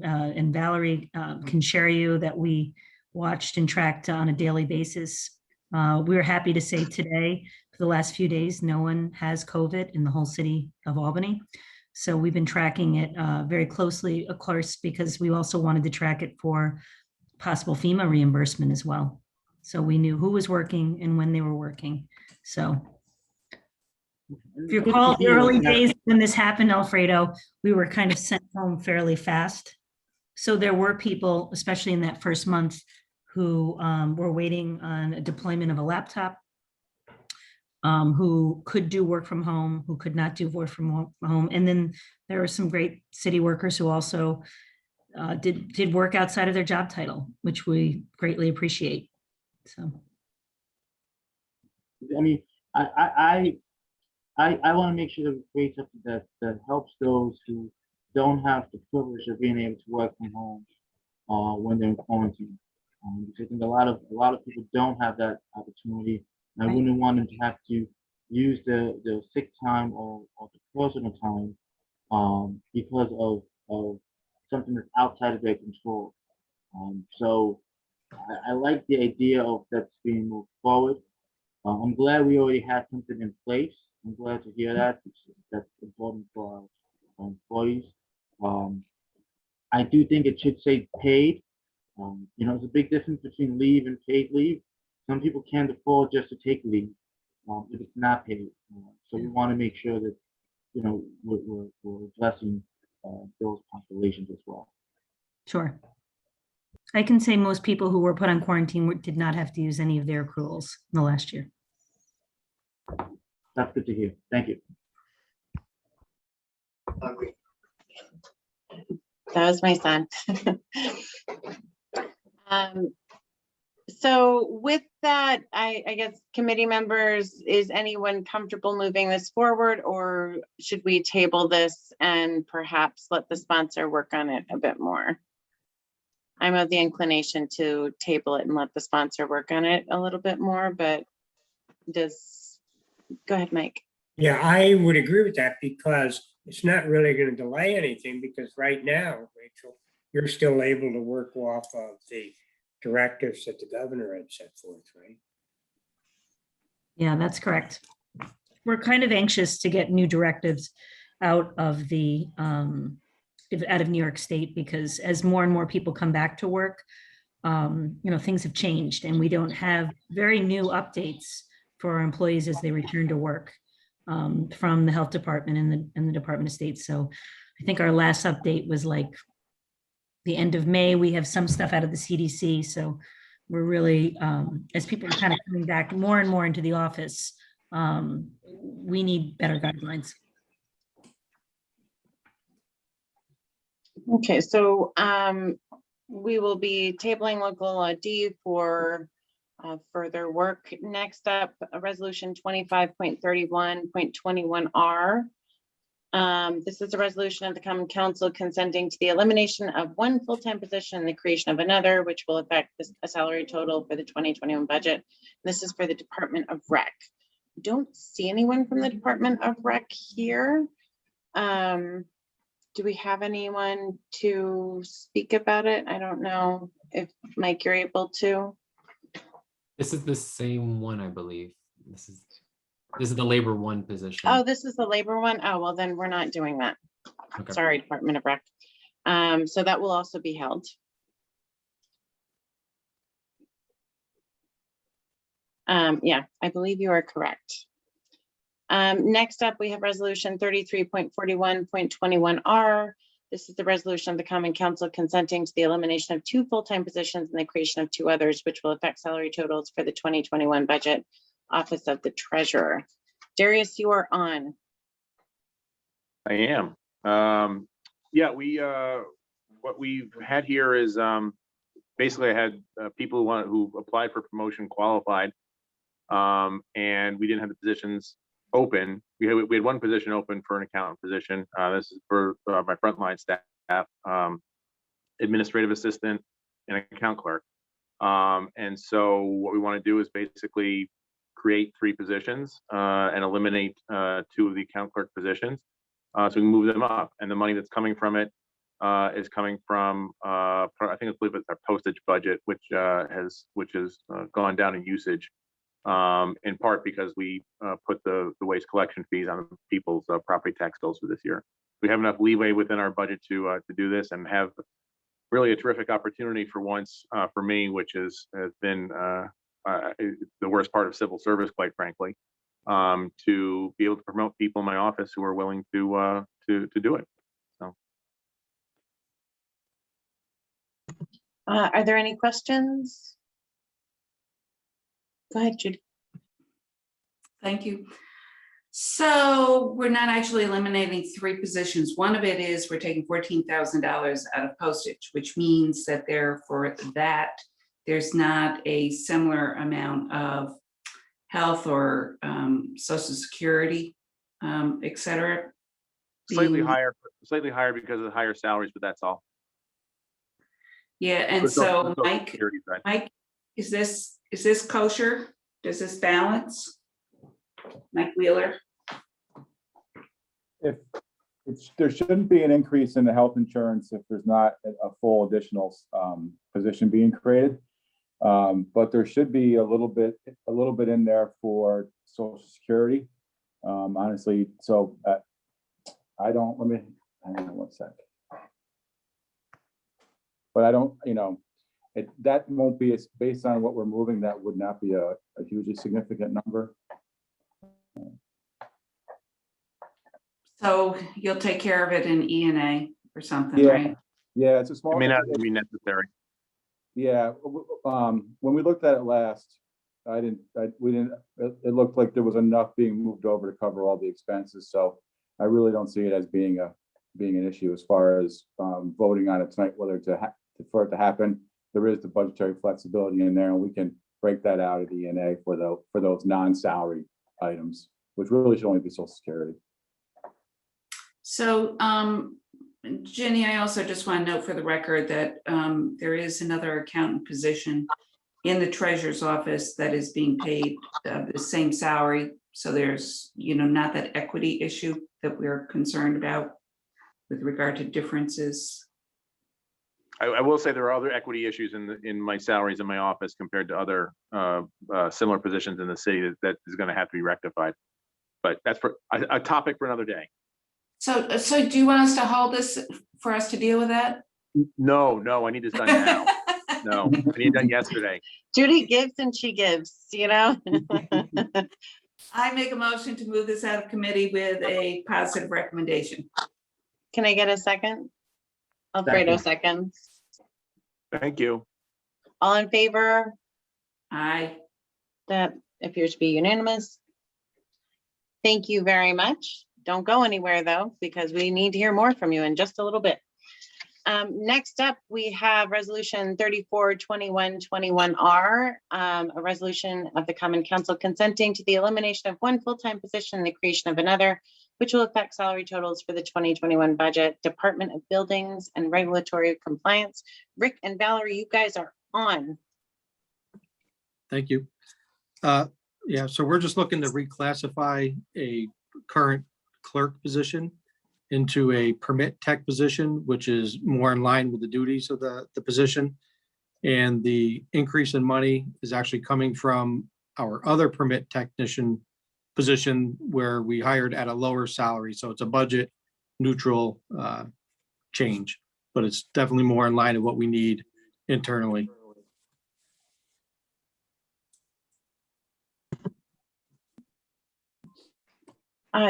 and Valerie can share you that we watched and tracked on a daily basis. We were happy to say today, for the last few days, no one has COVID in the whole city of Albany. So we've been tracking it very closely, of course, because we also wanted to track it for possible FEMA reimbursement as well. So we knew who was working and when they were working. So if you recall the early days when this happened, Alfredo, we were kind of sent home fairly fast. So there were people, especially in that first month, who were waiting on a deployment of a laptop, who could do work from home, who could not do work from home. And then there were some great city workers who also did work outside of their job title, which we greatly appreciate. So, I mean, I want to make sure that we create something that helps those who don't have the privilege of being able to work from home when they're in quarantine. Because I think a lot of people don't have that opportunity. And I wouldn't want them to have to use the sick time or the personal time because of something that's outside of their control. So I like the idea of that's being moved forward. I'm glad we already had something in place. I'm glad to hear that. That's important for our employees. I do think it should say paid. There's a big difference between leave and paid leave. Some people can't afford just to take leave if it's not paid. So we want to make sure that we're addressing those populations as well. sure. I can say most people who were put on quarantine did not have to use any of their accruals in the last year. That's good to hear. Thank you. That was my son. So with that, I guess committee members, is anyone comfortable moving this forward, or should we table this and perhaps let the sponsor work on it a bit more? I'm of the inclination to table it and let the sponsor work on it a little bit more, but go ahead, Mike. Yeah, I would agree with that because it's not really going to delay anything because right now, Rachel, you're still able to work off of the directives that the governor had set forth, right? Yeah, that's correct. We're kind of anxious to get new directives out of New York State, because as more and more people come back to work, things have changed and we don't have very new updates for our employees as they return to work from the health department and the Department of State. So I think our last update was like the end of May. We have some stuff out of the CDC. So we're really, as people are kind of coming back more and more into the office, we need better guidelines. Okay, so we will be tabling local law D for further work. Next up, resolution 25.31.21R. This is a resolution of the Common Council consenting to the elimination of one full-time position and the creation of another, which will affect a salary total for the 2021 budget. This is for the Department of Rec. Don't see anyone from the Department of Rec here. Do we have anyone to speak about it? I don't know if Mike, you're able to. This is the same one, I believe. This is the labor one position. Oh, this is the labor one. Oh, well, then we're not doing that. Okay. Sorry, Department of Rec. So that will also be held. Yeah, I believe you are correct. Next up, we have resolution 33.41.21R. This is the resolution of the Common Council consenting to the elimination of two full-time positions and the creation of two others, which will affect salary totals for the 2021 budget. Office of the Treasurer. Darius, you are on. I am. Yeah, what we've had here is basically I had people who applied for promotion qualified, and we didn't have the positions open. We had one position open for an accountant position. This is for my frontline staff, administrative assistant and account clerk. And so what we want to do is basically create 3 positions and eliminate 2 of the account clerk positions, so we can move them up. And the money that's coming from it is coming from I believe it's our postage budget, which has gone down in usage, in part because we put the waste collection fees on people's property tax bills for this year. We have enough leeway within our budget to do this and have really a terrific opportunity for once for me, which has been the worst part of civil service, quite frankly, to be able to promote people in my office who are willing to do it. So, Are there any questions? Go ahead, Judy. Thank you. So we're not actually eliminating 3 positions. One of it is we're taking $14,000 out of postage, which means that for that, there's not a similar amount of health or Social Security, et cetera. slightly higher because of the higher salaries, but that's all. Yeah, and But so Social Mike, Security side. Mike, is this kosher? Does this balance? Mike Wheeler? There shouldn't be an increase in the health insurance if there's not a full additional position being created. But there should be a little bit in there for Social Security. Honestly, so hang on one sec. But I don't, that won't be, based on what we're moving, that would not be a hugely significant number. So you'll take care of it in E&A or something, Yeah. right? Yeah, it's a small. It may not even be necessary. Yeah, when we looked at it last, it looked like there was enough being moved over to cover all the expenses. So I really don't see it as being an issue as far as voting on it tonight, whether for it to happen. There is the budgetary flexibility in there, and we can break that out of the E&A for those non-salary items, which really should only be Social Security. So, Jenny, I also just want to note for the record that there is another accountant position in the treasurer's office that is being paid the same salary. So there's, not that equity issue that we're concerned about with regard to differences. I will say there are other equity issues in my salaries in my office compared to other similar positions in the city that is going to have to be rectified. But that's for a topic for another day. So do you want us to hold this for us to deal with that? No, I need this done now. No, I need it done yesterday. Judy gives and she gives, I make a motion to move this out of committee with a positive recommendation. Can I get a second? Alfredo seconds. Thank you. All in favor? Aye. That appears to be unanimous. Thank you very much. Don't go anywhere though, because we need to hear more from you in just a little bit. Next up, we have resolution 342121R, a resolution of the Common Council consenting to the elimination of one full-time position and the creation of another, which will affect salary totals for the 2021 budget. Department of Buildings and Regulatory Compliance. Rick and Valerie, you guys are on. Thank you. Yeah, so we're just looking to reclassify a current clerk position into a permit tech position, which is more in line with the duties of the position. And the increase in money is actually coming from our other permit technician position where we hired at a lower salary. So it's a budget neutral change, but it's definitely more in line with what we need internally.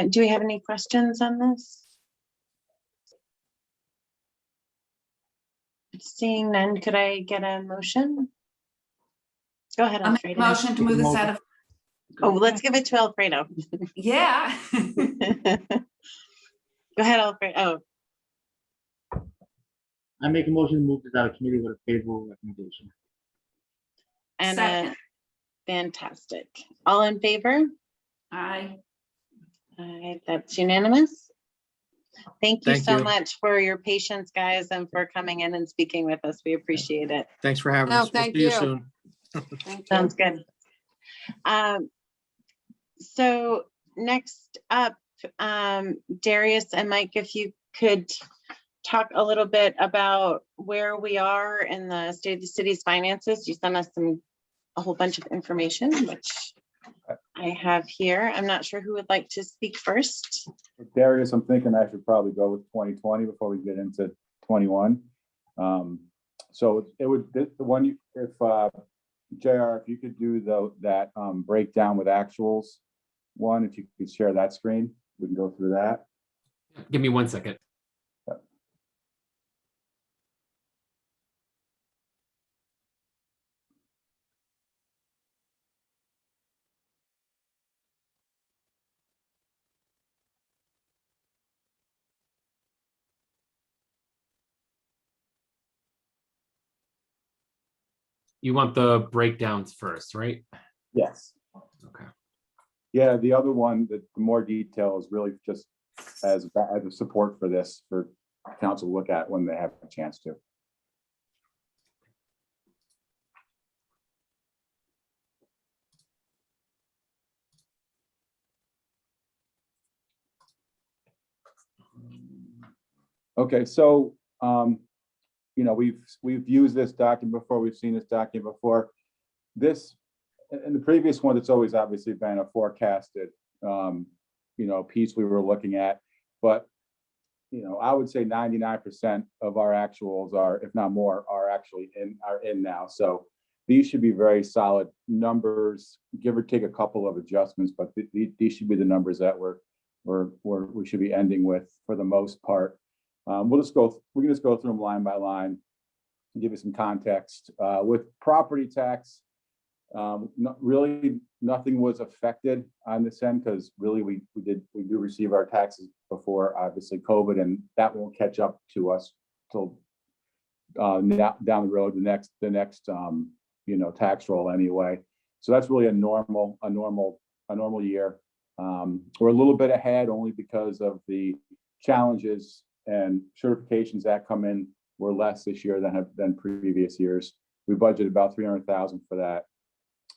Do we have any questions on this? Seeing none, could I get a motion? Go ahead, I'll make a Alfredo. motion to move this out of, Oh, let's give it to Alfredo. yeah. Go ahead, Alfredo. Oh, I make a motion to move this out of committee with a favorable recommendation. and Second. fantastic. All in favor? Aye. That's unanimous. Thank you Thank so you. much for your patience, guys, and for coming in and speaking with us. We appreciate it. Thanks for having No, us. We'll thank see you you. soon. Sounds good. So next up, Darius and Mike, if you could talk a little bit about where we are in the state of the city's finances. You sent us a whole bunch of information, which I have here. I'm not sure who would like to speak first. Darius, I'm thinking I should probably go with 2020 before we get into 21. So it would, the one, if JR, if you could do that breakdown with actuals one, if you could share that screen, we can go through that. Give me 1 second. You want the breakdowns first, right? Yes. Okay. Yeah, the other one, the more detail is really just as a support for this, for council to look at when they have a chance to. Okay, so, you know, we've used this document before, we've seen this document before. This, in the previous one, it's always obviously been a forecasted, you know, piece we were looking at, but, you know, I would say 99% of our actuals are, if not more, are actually in now. So these should be very solid numbers, give or take a couple of adjustments, but these should be the numbers that we should be ending with for the most part. We can just go through them line by line and give you some context. With property tax, really nothing was affected on this end because really we do receive our taxes before obviously COVID, and that won't catch up to us till down the road, the next you know, tax roll anyway. So that's really a normal year. We're a little bit ahead only because of the challenges and certifications that come in were less this year than previous years. We budgeted about 300,000 for that,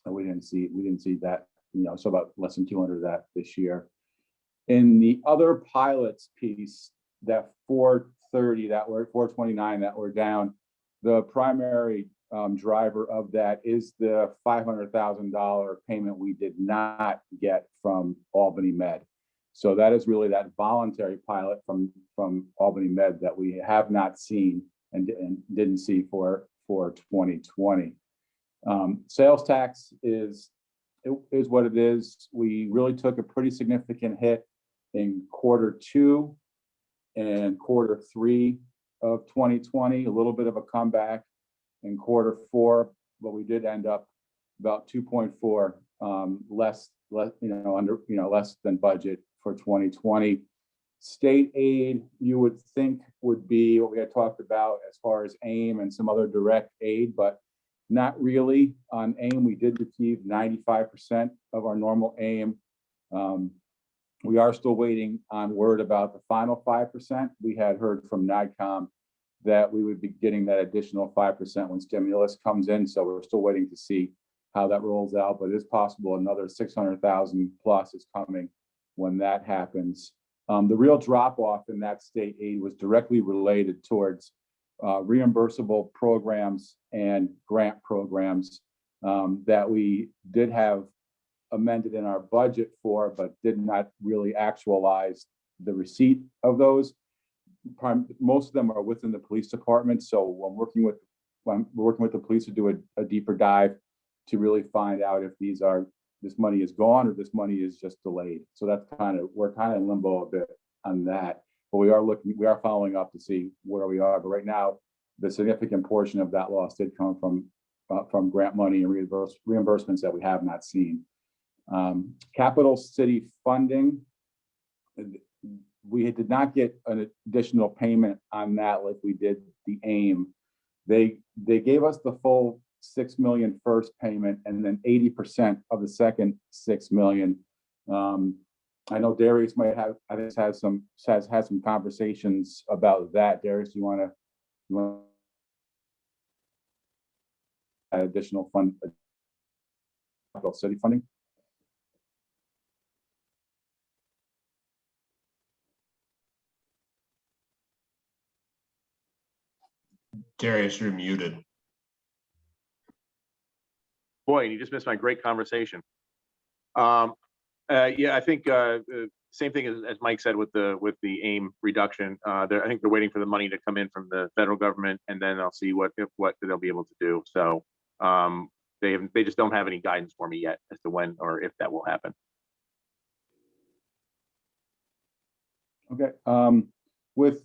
and we didn't see that, you know, so about less than 200 of that this year. In the other pilots piece, that 430 that were 429 that were down, the primary driver of that is the $500,000 payment we did not get from Albany Med. So that is really that voluntary pilot from Albany Med that we have not seen and didn't see for 2020. Sales tax is what it is. We really took a pretty significant hit in Q2 and Q3 of 2020, a little bit of a comeback in Q4, but we did end up about 2.4 less, less than budget for 2020. State aid, you would think would be what we had talked about as far as AIM and some other direct aid, but not really. On AIM, we did receive 95% of our normal AIM We are still waiting on word about the final 5%. We had heard from NICOM that we would be getting that additional 5% when stimulus comes in. So we're still waiting to see how that rolls out, but it's possible another 600,000 plus is coming when that happens. The real drop off in that state aid was directly related towards reimbursable programs and grant programs that we did have amended in our budget for, but did not really actualize the receipt of those. Most of them are within the police department. So when we're working with the police to do a deeper dive to really find out if this money is gone or this money is just delayed. So that's we're kind of in limbo a bit on that, but we are following up to see where we are. But right now, the significant portion of that loss did come from grant money and reimbursements that we have not seen. Capital City funding, we did not get an additional payment on that like we did the AIM. They gave us the full 6 million first payment and then 80% of the second 6 million. I know Darius might have, I think has had some conversations about that. Darius, you want additional fund, Capital City funding? Darius, you're muted. Boy, you just missed my great conversation. Yeah, I think same thing as Mike said with the AIM reduction. I think they're waiting for the money to come in from the federal government, and then I'll see what they'll be able to do. So they just don't have any guidance for me yet as to when or if that will happen. Okay. With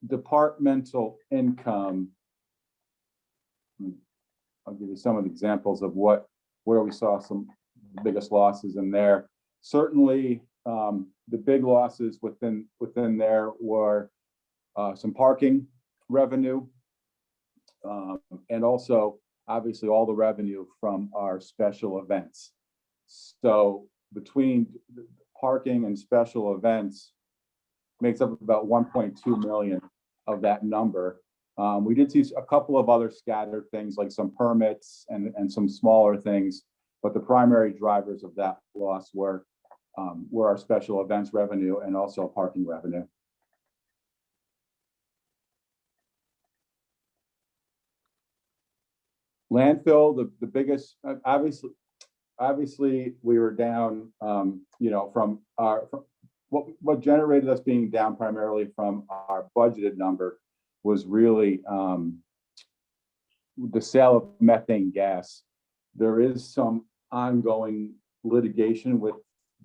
departmental income, I'll give you some of the examples of where we saw some biggest losses in there. Certainly, the big losses within there were some parking revenue, and also obviously all the revenue from our special events. So between parking and special events makes up about 1.2 million of that number. We did see a couple of other scattered things like some permits and some smaller things, but the primary drivers of that loss were our special events revenue and also parking revenue. Landfill, the biggest, obviously we were down, from what generated us being down primarily from our budgeted number was really the sale of methane gas. There is some ongoing litigation with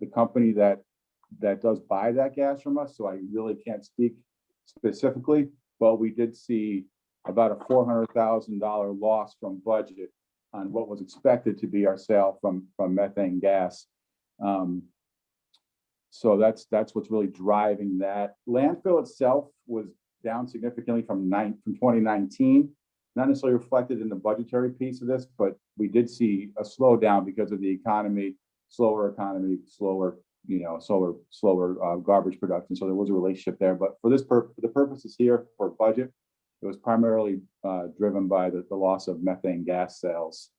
the company that does buy that gas from us, so I really can't speak specifically, but we did see about a $400,000 loss from budget on what was expected to be our sale from methane gas. So that's what's really driving that. Landfill itself was down significantly from 2019, not necessarily reflected in the budgetary piece of this, but we did see a slowdown because of the economy, slower garbage production. So there was a relationship there, but for the purposes here for budget, it was primarily driven by the loss of methane gas sales.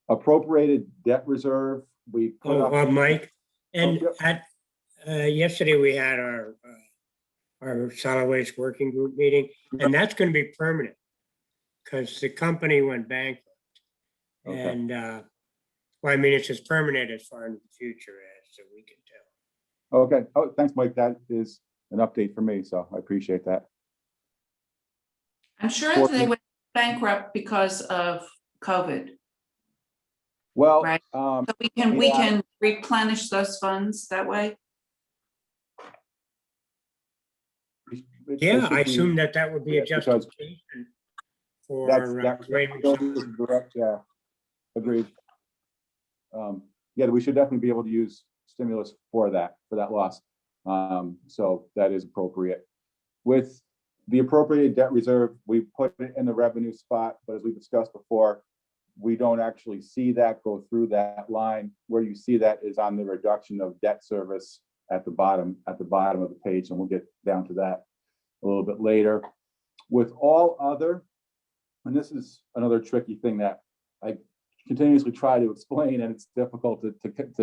Appropriated debt reserve, we put up. Mike, and yesterday we had our solid waste working group meeting, and that's going to be permanent because the company went bankrupt. Okay. And well, I mean, it's as permanent as far in the future as we can tell. Okay. Oh, thanks, Mike. That is an update for me, so I appreciate that. I'm sure they went bankrupt because of COVID. Well, right. So we can replenish those funds that way. Yeah, I assume that would be a justification for direct. Yeah, agreed. Yeah, we should definitely be able to use stimulus for that loss. So that is appropriate. With the appropriated debt reserve, we put it in the revenue spot, but as we discussed before, we don't actually see that go through that line. Where you see that is on the reduction of debt service at the bottom of the page, and we'll get down to that a little bit later. With all other, and this is another tricky thing that I continuously try to explain, and it's difficult to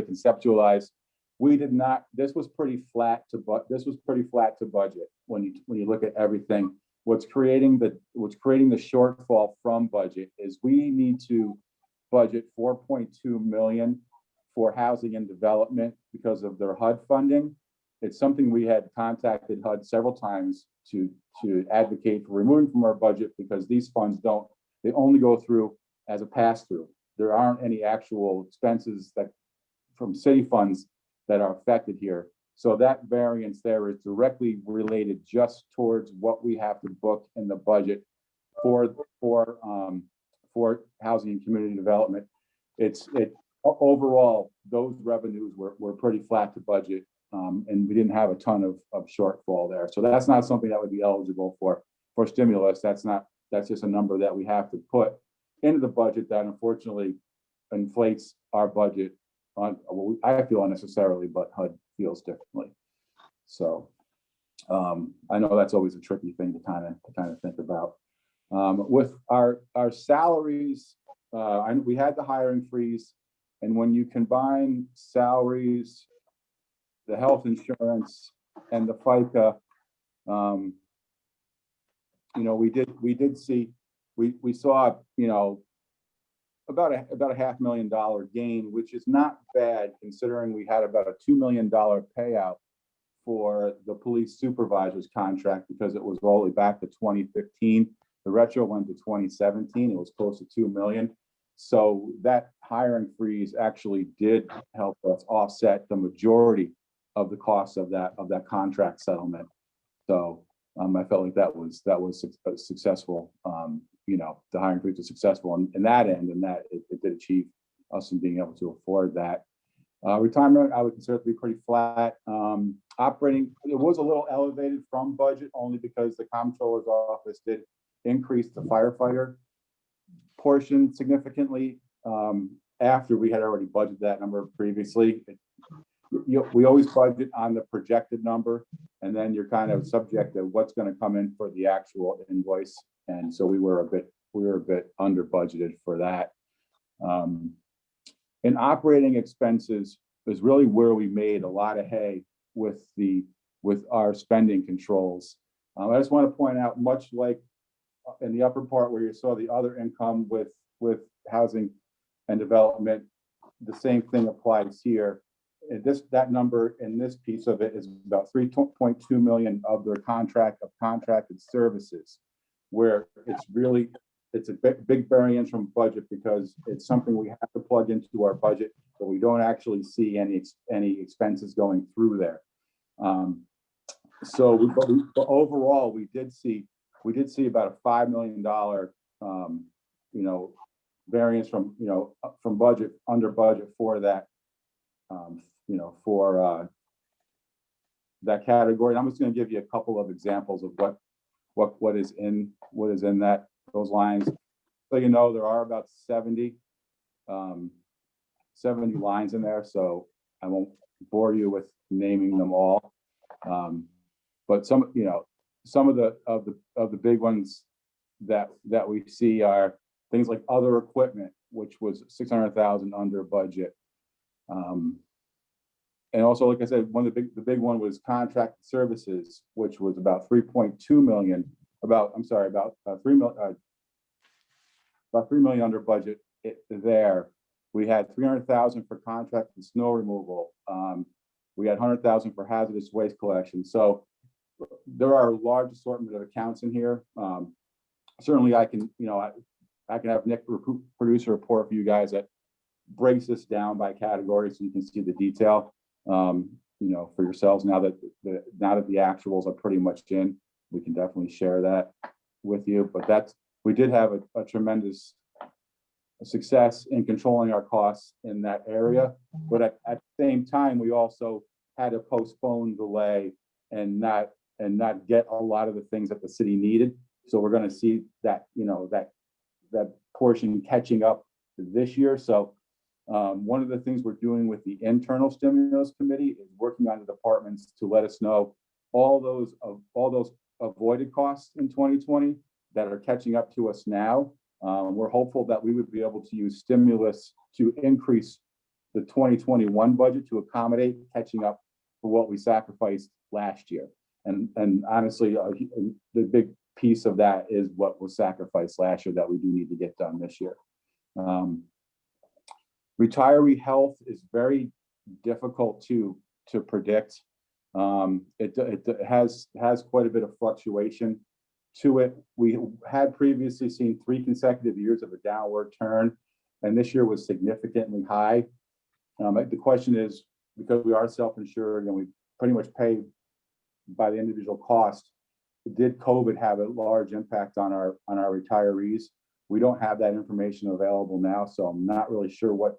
conceptualize. We did not, this was pretty flat to budget when you look at everything. What's creating the shortfall from budget is we need to budget 4.2 million for housing and development because of their HUD funding. It's something we had contacted HUD several times to advocate for removing from our budget, because these funds they only go through as a pass-through. There aren't any actual expenses that from city funds that are affected here. So that variance there is directly related just towards what we have to book in the budget for housing and community development. Overall, those revenues were pretty flat to budget, and we didn't have a ton of shortfall there. So that's not something that would be eligible for stimulus. That's just a number that we have to put into the budget that unfortunately inflates our budget I feel unnecessarily, but HUD feels differently. So I know that's always a tricky thing to kind of think about. With our salaries, we had the hiring freeze, and when you combine salaries, the health insurance, and the FICA, we saw about a $500,000 gain, which is not bad considering we had about a $2 million payout for the police supervisor's contract, because it was all the way back to 2015. The retro went to 2017. It was close to 2 million. So that hiring freeze actually did help us offset the majority of the costs of that contract settlement. So I felt like that was successful. The hiring freeze was successful in that end, and that it did achieve us in being able to afford that. Retirement, I would consider it to be pretty flat. Operating, it was a little elevated from budget only because the comptroller's office did increase the firefighter portion significantly after we had already budgeted that number previously. We always budget on the projected number, and then you're kind of subject to what's going to come in for the actual invoice. And so we were a bit under budgeted for that. And operating expenses is really where we made a lot of hay with our spending controls. I just want to point out, much like in the upper part where you saw the other income with housing and development, the same thing applies here. That number in this piece of it is about 3.2 million of their contracted services, where it's a big variance from budget because it's something we have to plug into our budget, but we don't actually see any expenses going through there. But overall, we did see about a $5 million variance from budget, under budget for that that category. And I'm just going to give you a couple of examples of what is in those lines. So there are about 70 lines in there, so I won't bore you with naming them all. But some of the big ones that we see are things like other equipment, which was 600,000 under budget. And also, like I said, the big one was contracted services, which was about 3.2 million. About 3 million under budget there. We had 300,000 for contracted snow removal. We had 100,000 for hazardous waste collection. So there are a large assortment of accounts in here. Certainly, I can have Nick produce a report for you guys that breaks this down by category, so you can see the detail. For yourselves, now that the actuals are pretty much in, we can definitely share that with you. But we did have a tremendous success in controlling our costs in that area. But at the same time, we also had to postpone, delay, and not get a lot of the things that the city needed. So we're going to see that that portion catching up this year. So One of the things we're doing with the internal stimulus committee is working on the departments to let us know all those avoided costs in 2020 that are catching up to us now. We're hopeful that we would be able to use stimulus to increase the 2021 budget to accommodate catching up for what we sacrificed last year. And honestly, the big piece of that is what was sacrificed last year that we do need to get done this year. Retiree health is very difficult to predict. It has quite a bit of fluctuation to it. We had previously seen 3 consecutive years of a downward turn, and this year was significantly high. The question is, because we are self-insured and we pretty much pay by the individual cost, did COVID have a large impact on our retirees? We don't have that information available now, so I'm not really sure what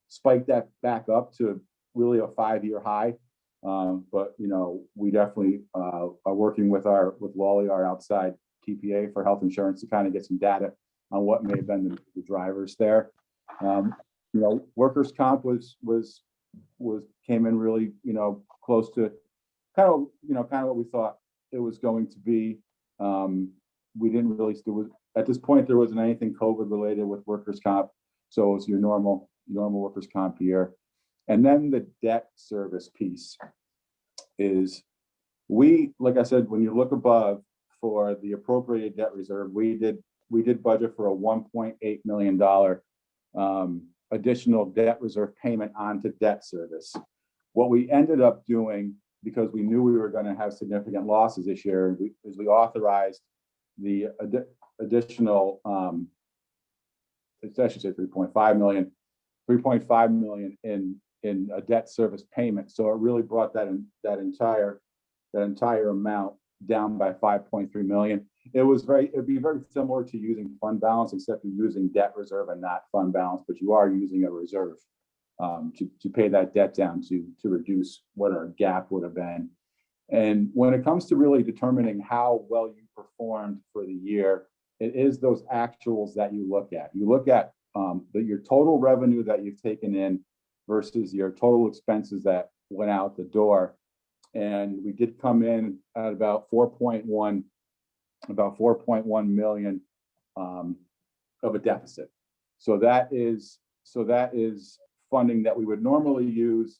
spiked that back up to really a 5-year high. But we definitely are working with Wally, our outside TPA for health insurance, to kind of get some data on what may have been the drivers there. Workers' comp came in really close to kind of what we thought it was going to be. We didn't really, at this point there wasn't anything COVID related with workers' comp, so it was your normal workers' comp year. And then the debt service piece is, like I said, when you look above for the appropriated debt reserve, we did budget for a $1.8 million additional debt reserve payment onto debt service. What we ended up doing, because we knew we were going to have significant losses this year, is we authorized the additional, I should say 3.5 million in a debt service payment. So it really brought that entire amount down by 5.3 million. It'd be very similar to using fund balance, except you're using debt reserve and not fund balance, but you are using a reserve to pay that debt down to reduce what our gap would have been. And when it comes to really determining how well you performed for the year, it is those actuals that you look at. You look at your total revenue that you've taken in versus your total expenses that went out the door. And we did come in at about 4.1 million of a deficit. So that is funding that we would normally use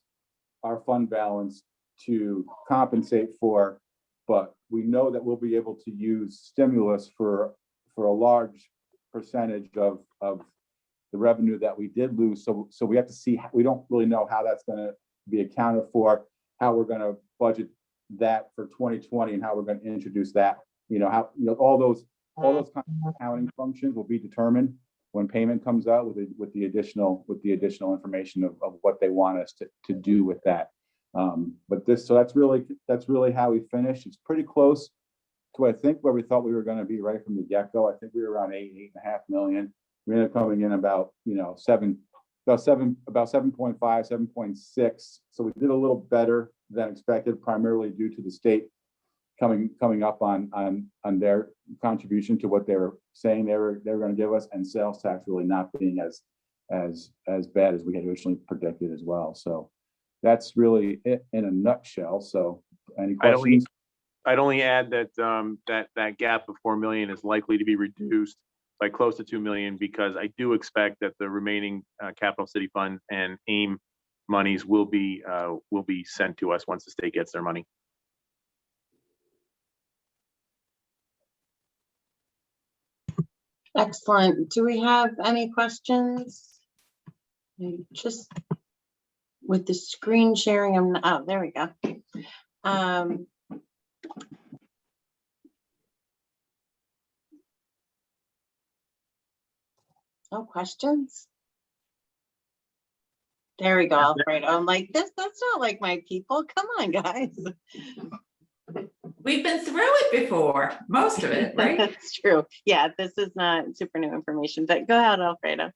our fund balance to compensate for, but we know that we'll be able to use stimulus for a large percentage of the revenue that we did lose. So we have to see, we don't really know how that's going to be accounted for, how we're going to budget that for 2020, and how we're going to introduce that. All those kind of accounting functions will be determined when payment comes out with the additional information of what they want us to do with that. But that's really how we finished. It's pretty close to, I think, where we thought we were going to be right from the get-go. I think we were around 8.5 million. We ended up coming in about 7.5, 7.6. So we did a little better than expected, primarily due to the state coming up on their contribution to what they were saying they were going to give us, and sales tax really not being as bad as we had originally predicted as well. So that's really it in a nutshell. So any questions? I'd only add that that gap of 4 million is likely to be reduced by close to 2 million, because I do expect that the remaining Capital City Fund and AIM monies will be sent to us once the state gets their money. Excellent. Do we have any questions? Just with the screen sharing, oh, there we go. No questions? There we go, Alfredo. I'm like, that's not like my people. Come on, guys. We've been through it before, most of it, right? That's true. Yeah, this is not super new information, but go ahead, Alfredo.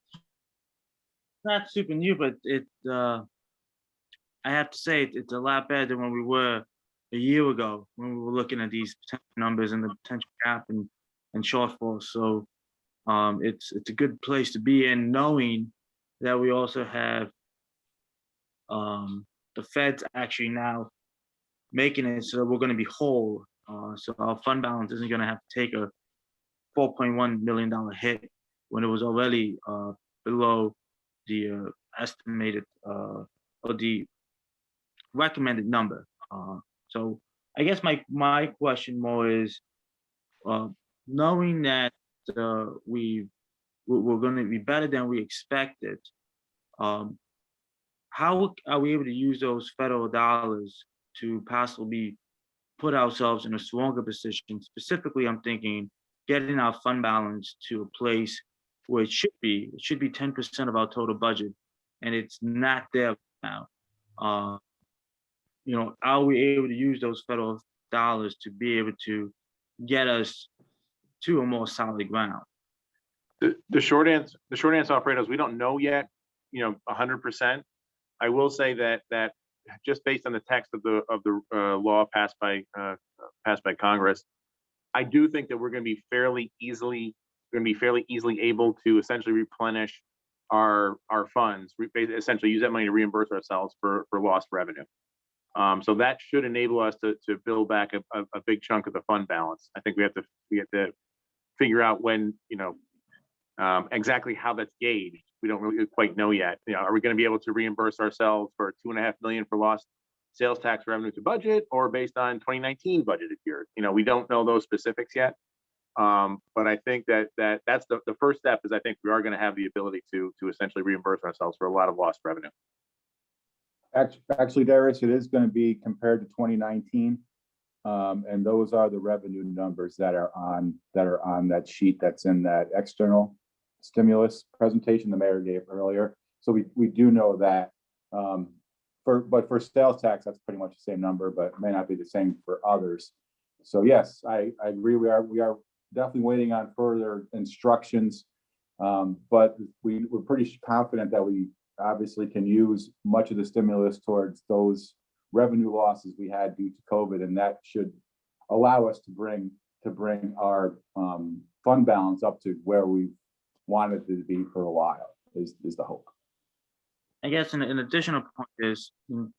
Not super new, but I have to say it's a lot better than when we were a year ago, when we were looking at these potential numbers and the potential gap and shortfall. So it's a good place to be in, knowing that we also have the feds actually now making it so that we're going to be whole. So our fund balance isn't going to have to take a $4.1 million hit when it was already below the estimated or the recommended number. So I guess my question more is, knowing that we're going to be better than we expected, how are we able to use those federal dollars to possibly put ourselves in a stronger position? Specifically, I'm thinking getting our fund balance to a place where it should be. It should be 10% of our total budget, and it's not there now. Are we able to use those federal dollars to be able to get us to a more solid ground? The short answer, Alfredo, is we don't know yet, 100%. I will say that just based on the text of the law passed by Congress, I do think that we're going to be fairly easily able to essentially replenish our funds, essentially use that money to reimburse ourselves for lost revenue. So that should enable us to build back a big chunk of the fund balance. I think we have to figure out when, exactly how that's gauged. We don't really quite know yet. Are we going to be able to reimburse ourselves for $2.5 million for lost sales tax revenue to budget, or based on 2019 budgeted year? We don't know those specifics yet. But I think that's the first step. Is I think we are going to have the ability to essentially reimburse ourselves for a lot of lost revenue. Actually, Darius, it is going to be compared to 2019. And those are the revenue numbers that are on that sheet that's in that external stimulus presentation the mayor gave earlier. So we do know that. But for sales tax, that's pretty much the same number, but it may not be the same for others. So yes, I agree. We are definitely waiting on further instructions. But we're pretty confident that we obviously can use much of the stimulus towards those revenue losses we had due to COVID, and that should allow us to bring our fund balance up to where we wanted it to be for a while. Is the hope. I guess an additional point is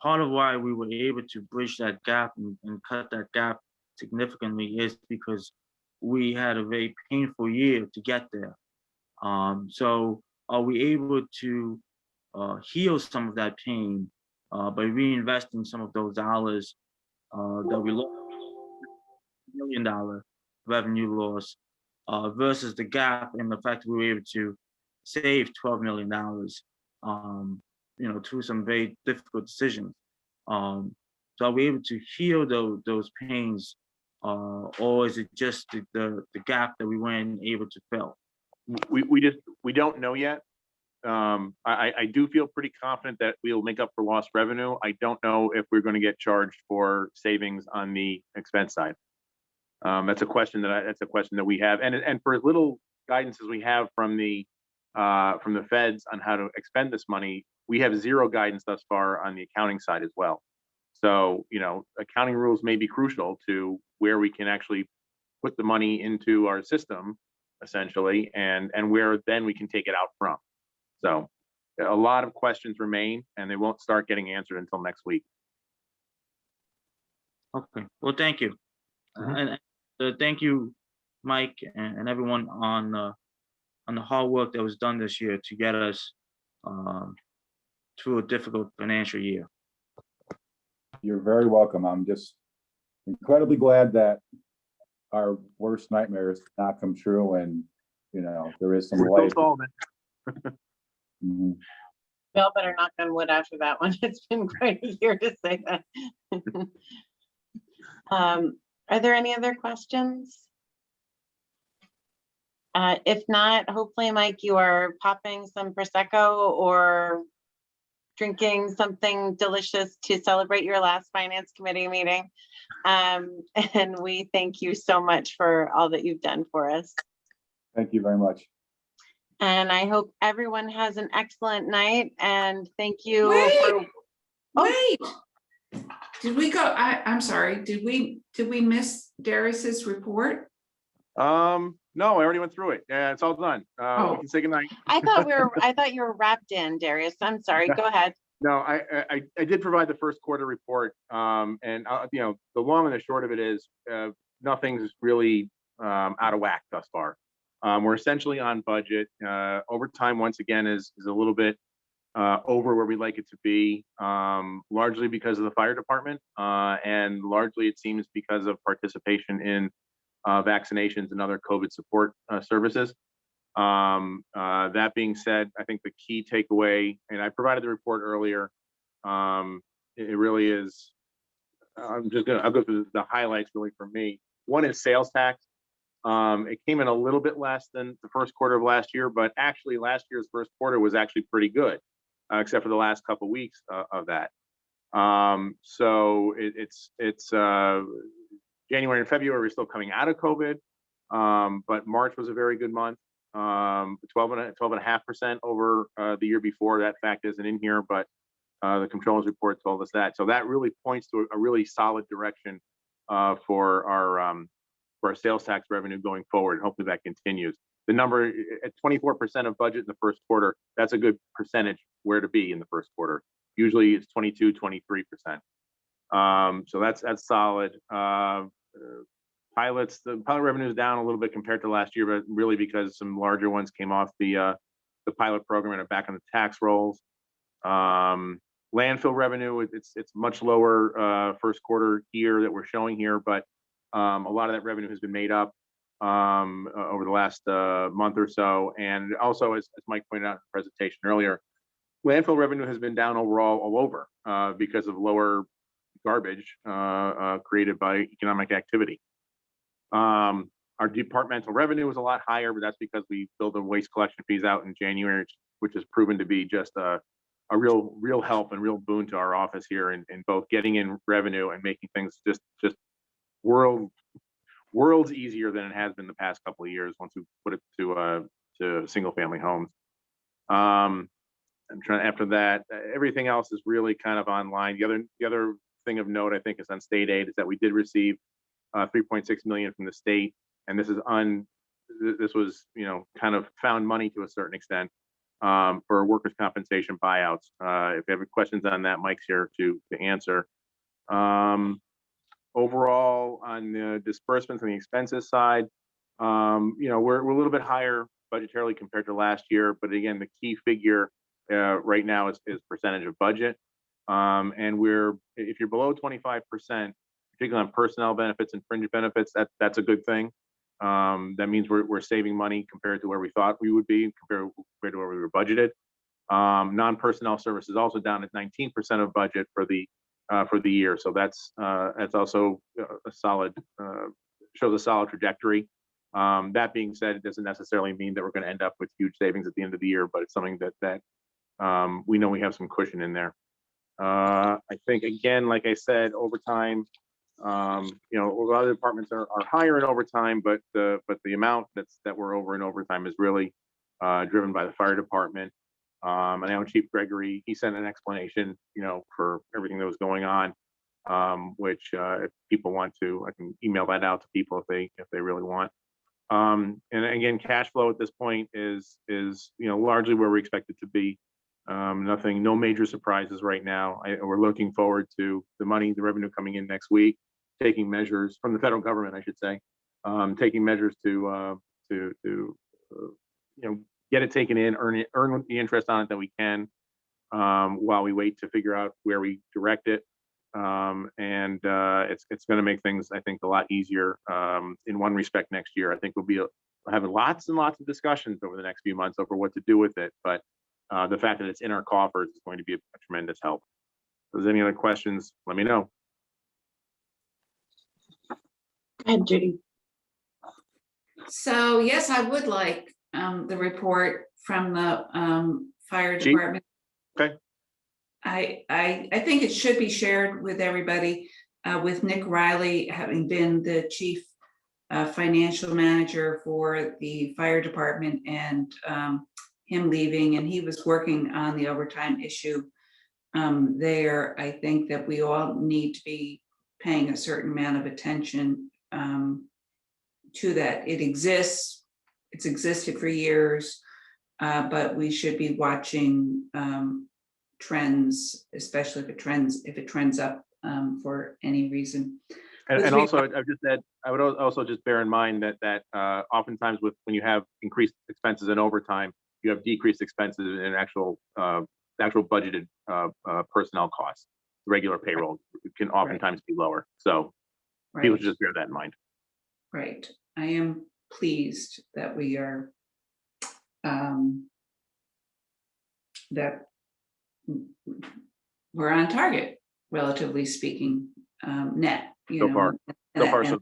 part of why we were able to bridge that gap and cut that gap significantly is because we had a very painful year to get there. So are we able to heal some of that pain by reinvesting some of those dollars that we lost, $1 million revenue loss, versus the gap and the fact that we were able to save $12 million, through some very difficult decisions. So are we able to heal those pains, or is it just the gap that we weren't able to fill? We don't know yet. I do feel pretty confident that we'll make up for lost revenue. I don't know if we're going to get charged for savings on the expense side. That's a question that we have, and for as little guidance as we have from the feds on how to expend this money, we have zero guidance thus far on the accounting side as well. So accounting rules may be crucial to where we can actually put the money into our system, essentially, and where then we can take it out from. So a lot of questions remain, and they won't start getting answered until next week. Okay, well, thank you. And thank you, Mike, and everyone on the hard work that was done this year to get us through a difficult financial year. You're very welcome. I'm just incredibly glad that our worst nightmares did not come true, and there is some light. We all better knock on wood after that one. It's been quite a year to say that. Are there any other questions? If not, hopefully, Mike, you are popping some Prosecco or drinking something delicious to celebrate your last Finance Committee meeting. And we thank you so much for all that you've done for us. Thank you very much. And I hope everyone has an excellent night. And thank you. Wait. Did we go? I'm sorry. Did we miss Darius's report? No, I already went through it. Yeah, it's all done. We Oh. can say goodnight. I thought you were wrapped in, Darius. I'm sorry. Go ahead. No, I did provide the first quarter report, and you know, the long and the short of it is, nothing's really out of whack thus far. We're essentially on budget. Overtime once again is a little bit over where we'd like it to be, largely because of the fire department, and largely it seems because of participation in vaccinations and other COVID support services. That being said, I think the key takeaway, and I provided the report earlier, it really is, I'll go through the highlights really for me. One is sales tax. It came in a little bit less than the first quarter of last year, but actually last year's first quarter was actually pretty good, except for the last couple of weeks of that. So it's January and February, we're still coming out of COVID, but March was a very good month. 12.5% over the year before. That fact isn't in here, but the controllers report told us that. So that really points to a really solid direction for our sales tax revenue going forward. Hopefully that continues. The number at 24% of budget in the first quarter, that's a good percentage where to be in the first quarter. Usually it's 22, 23%. So that's solid. Pilots, the pilot revenue is down a little bit compared to last year, but really because some larger ones came off the pilot program and are back on the tax rolls. Landfill revenue, it's much lower first quarter here that we're showing here, but a lot of that revenue has been made up over the last month or so. And also, as Mike pointed out in the presentation earlier, landfill revenue has been down overall all over because of lower garbage created by economic activity. Our departmental revenue was a lot higher, but that's because we billed the waste collection fees out in January, which has proven to be just a real help and real boon to our office here in both getting in revenue and making things just worlds easier than it has been the past couple of years once we put it to single family homes. After that, everything else is really kind of online. The other thing of note, I think, is on state aid, is that we did receive $3.6 million from the state, and this was, you know, kind of found money to a certain extent for workers' compensation buyouts. If you have questions on that, Mike's here to answer. Overall, on the disbursements and the expenses side, you know, we're a little bit higher budgetarily compared to last year, but again, the key figure right now is percentage of budget. And if you're below 25%, particularly on personnel benefits and fringe benefits, that's a good thing. That means we're saving money compared to where we thought we would be, compared to where we were budgeted. Non-personnel services also down at 19% of budget for the year. So that's also a solid, shows a solid trajectory. That being said, it doesn't necessarily mean that we're going to end up with huge savings at the end of the year, but it's something that we know we have some cushion in there. I think, again, like I said, overtime, you know, a lot of departments are higher in overtime, but the amount that we're over in overtime is really driven by the fire department. And I know Chief Gregory, he sent an explanation, you know, for everything that was going on, which if people want to, I can email that out to people if they really want. And again, cash flow at this point is, you know, largely where we expect it to be. No major surprises right now. We're looking forward to the revenue coming in next week, taking measures from the federal government, I should say, taking measures to you know, get it taken in, earn the interest on it that we can, while we wait to figure out where we direct it. And it's going to make things, I think, a lot easier in one respect next year. I think we'll having lots and lots of discussions over the next few months over what to do with it. But the fact that it's in our coffers is going to be a tremendous help. If there's any other questions, let me know. Go ahead, Judy. So yes, I would like the report from the fire Chief? department. Okay. I think it should be shared with everybody, with Nick Riley having been the chief financial manager for the fire department, and him leaving, and he was working on the overtime issue there. I think that we all need to be paying a certain amount of attention to that. It exists, it's existed for years, but we should be watching trends, especially if it trends up for any reason. And also, I've just said, I would also just bear in mind that oftentimes when you have increased expenses in overtime, you have decreased expenses in actual budgeted personnel costs. Regular payroll can oftentimes be lower. So people should just bear that in mind. Right. I am pleased that we are that we're on target, relatively speaking, net. So far, so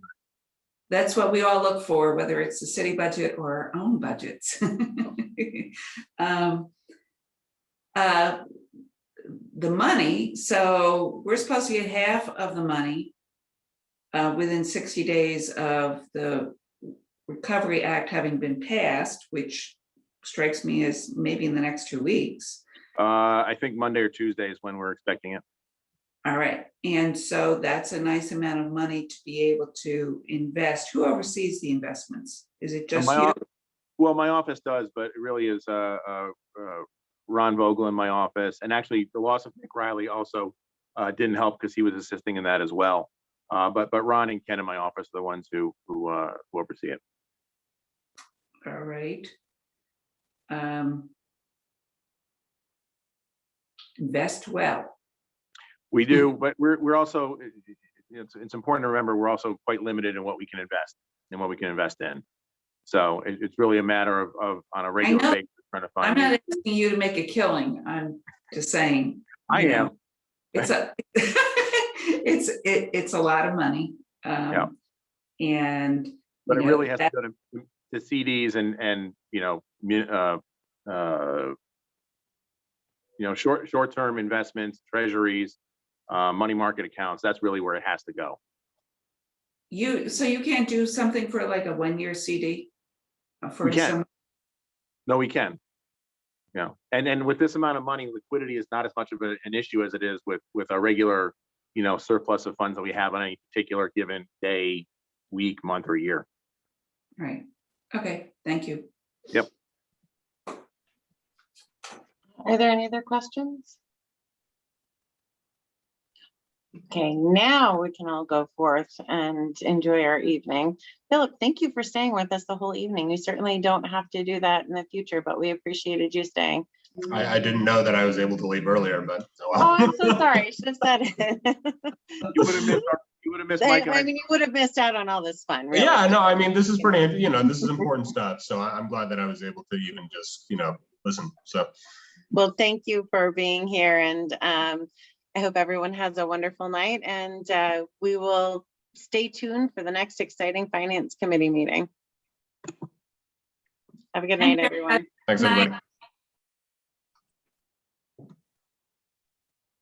That's what we all look for, whether it's the city budget or our own budgets. The money, so we're supposed to get half of the money within 60 days of the Recovery Act having been passed, which strikes me as maybe in the next 2 weeks. I think Monday or Tuesday is when we're expecting it. All right, and so that's a nice amount of money to be able to invest. Who oversees the investments? Is it just you? Well, my office does, but it really is Ron Vogel in my office. And actually, the loss of Nick Riley also didn't help because he was assisting in that as well. But Ron and Ken in my office are the ones who oversee it. All right. Invest well. We do, but we're also, it's important to remember, we're also quite limited in what we can invest and what we can invest in. So it's really a matter of on a regular basis trying to find. I'm not asking you to make a killing. I'm just saying. I am. It's a it's a lot of money. Yeah. And but it really has to go to CDs and short-term investments, treasuries, money market accounts. That's really where it has to go. So you can't do something for like a 1-year CD for we can. some. No, we can. Yeah, and with this amount of money, liquidity is not as much of an issue as it is with our regular, surplus of funds that we have on any particular given day, week, month, or year. Right. Okay. Thank you. Yep. Are there any other questions? Okay, now we can all go forth and enjoy our evening. Philip, thank you for staying with us the whole evening. You certainly don't have to do that in the future, but we appreciated you staying. I didn't know that I was able to leave earlier, but Oh, I'm so sorry. I should have said it. You would have missed Mike. I mean, you would have missed out on all this fun. Really. yeah, no, I mean, this is pretty, this is important stuff. So I'm glad that I was able to even just, listen. So. Well, thank you for being here, and I hope everyone has a wonderful night, and we will stay tuned for the next exciting Finance Committee meeting. Have a good night, everyone. Thanks, everybody.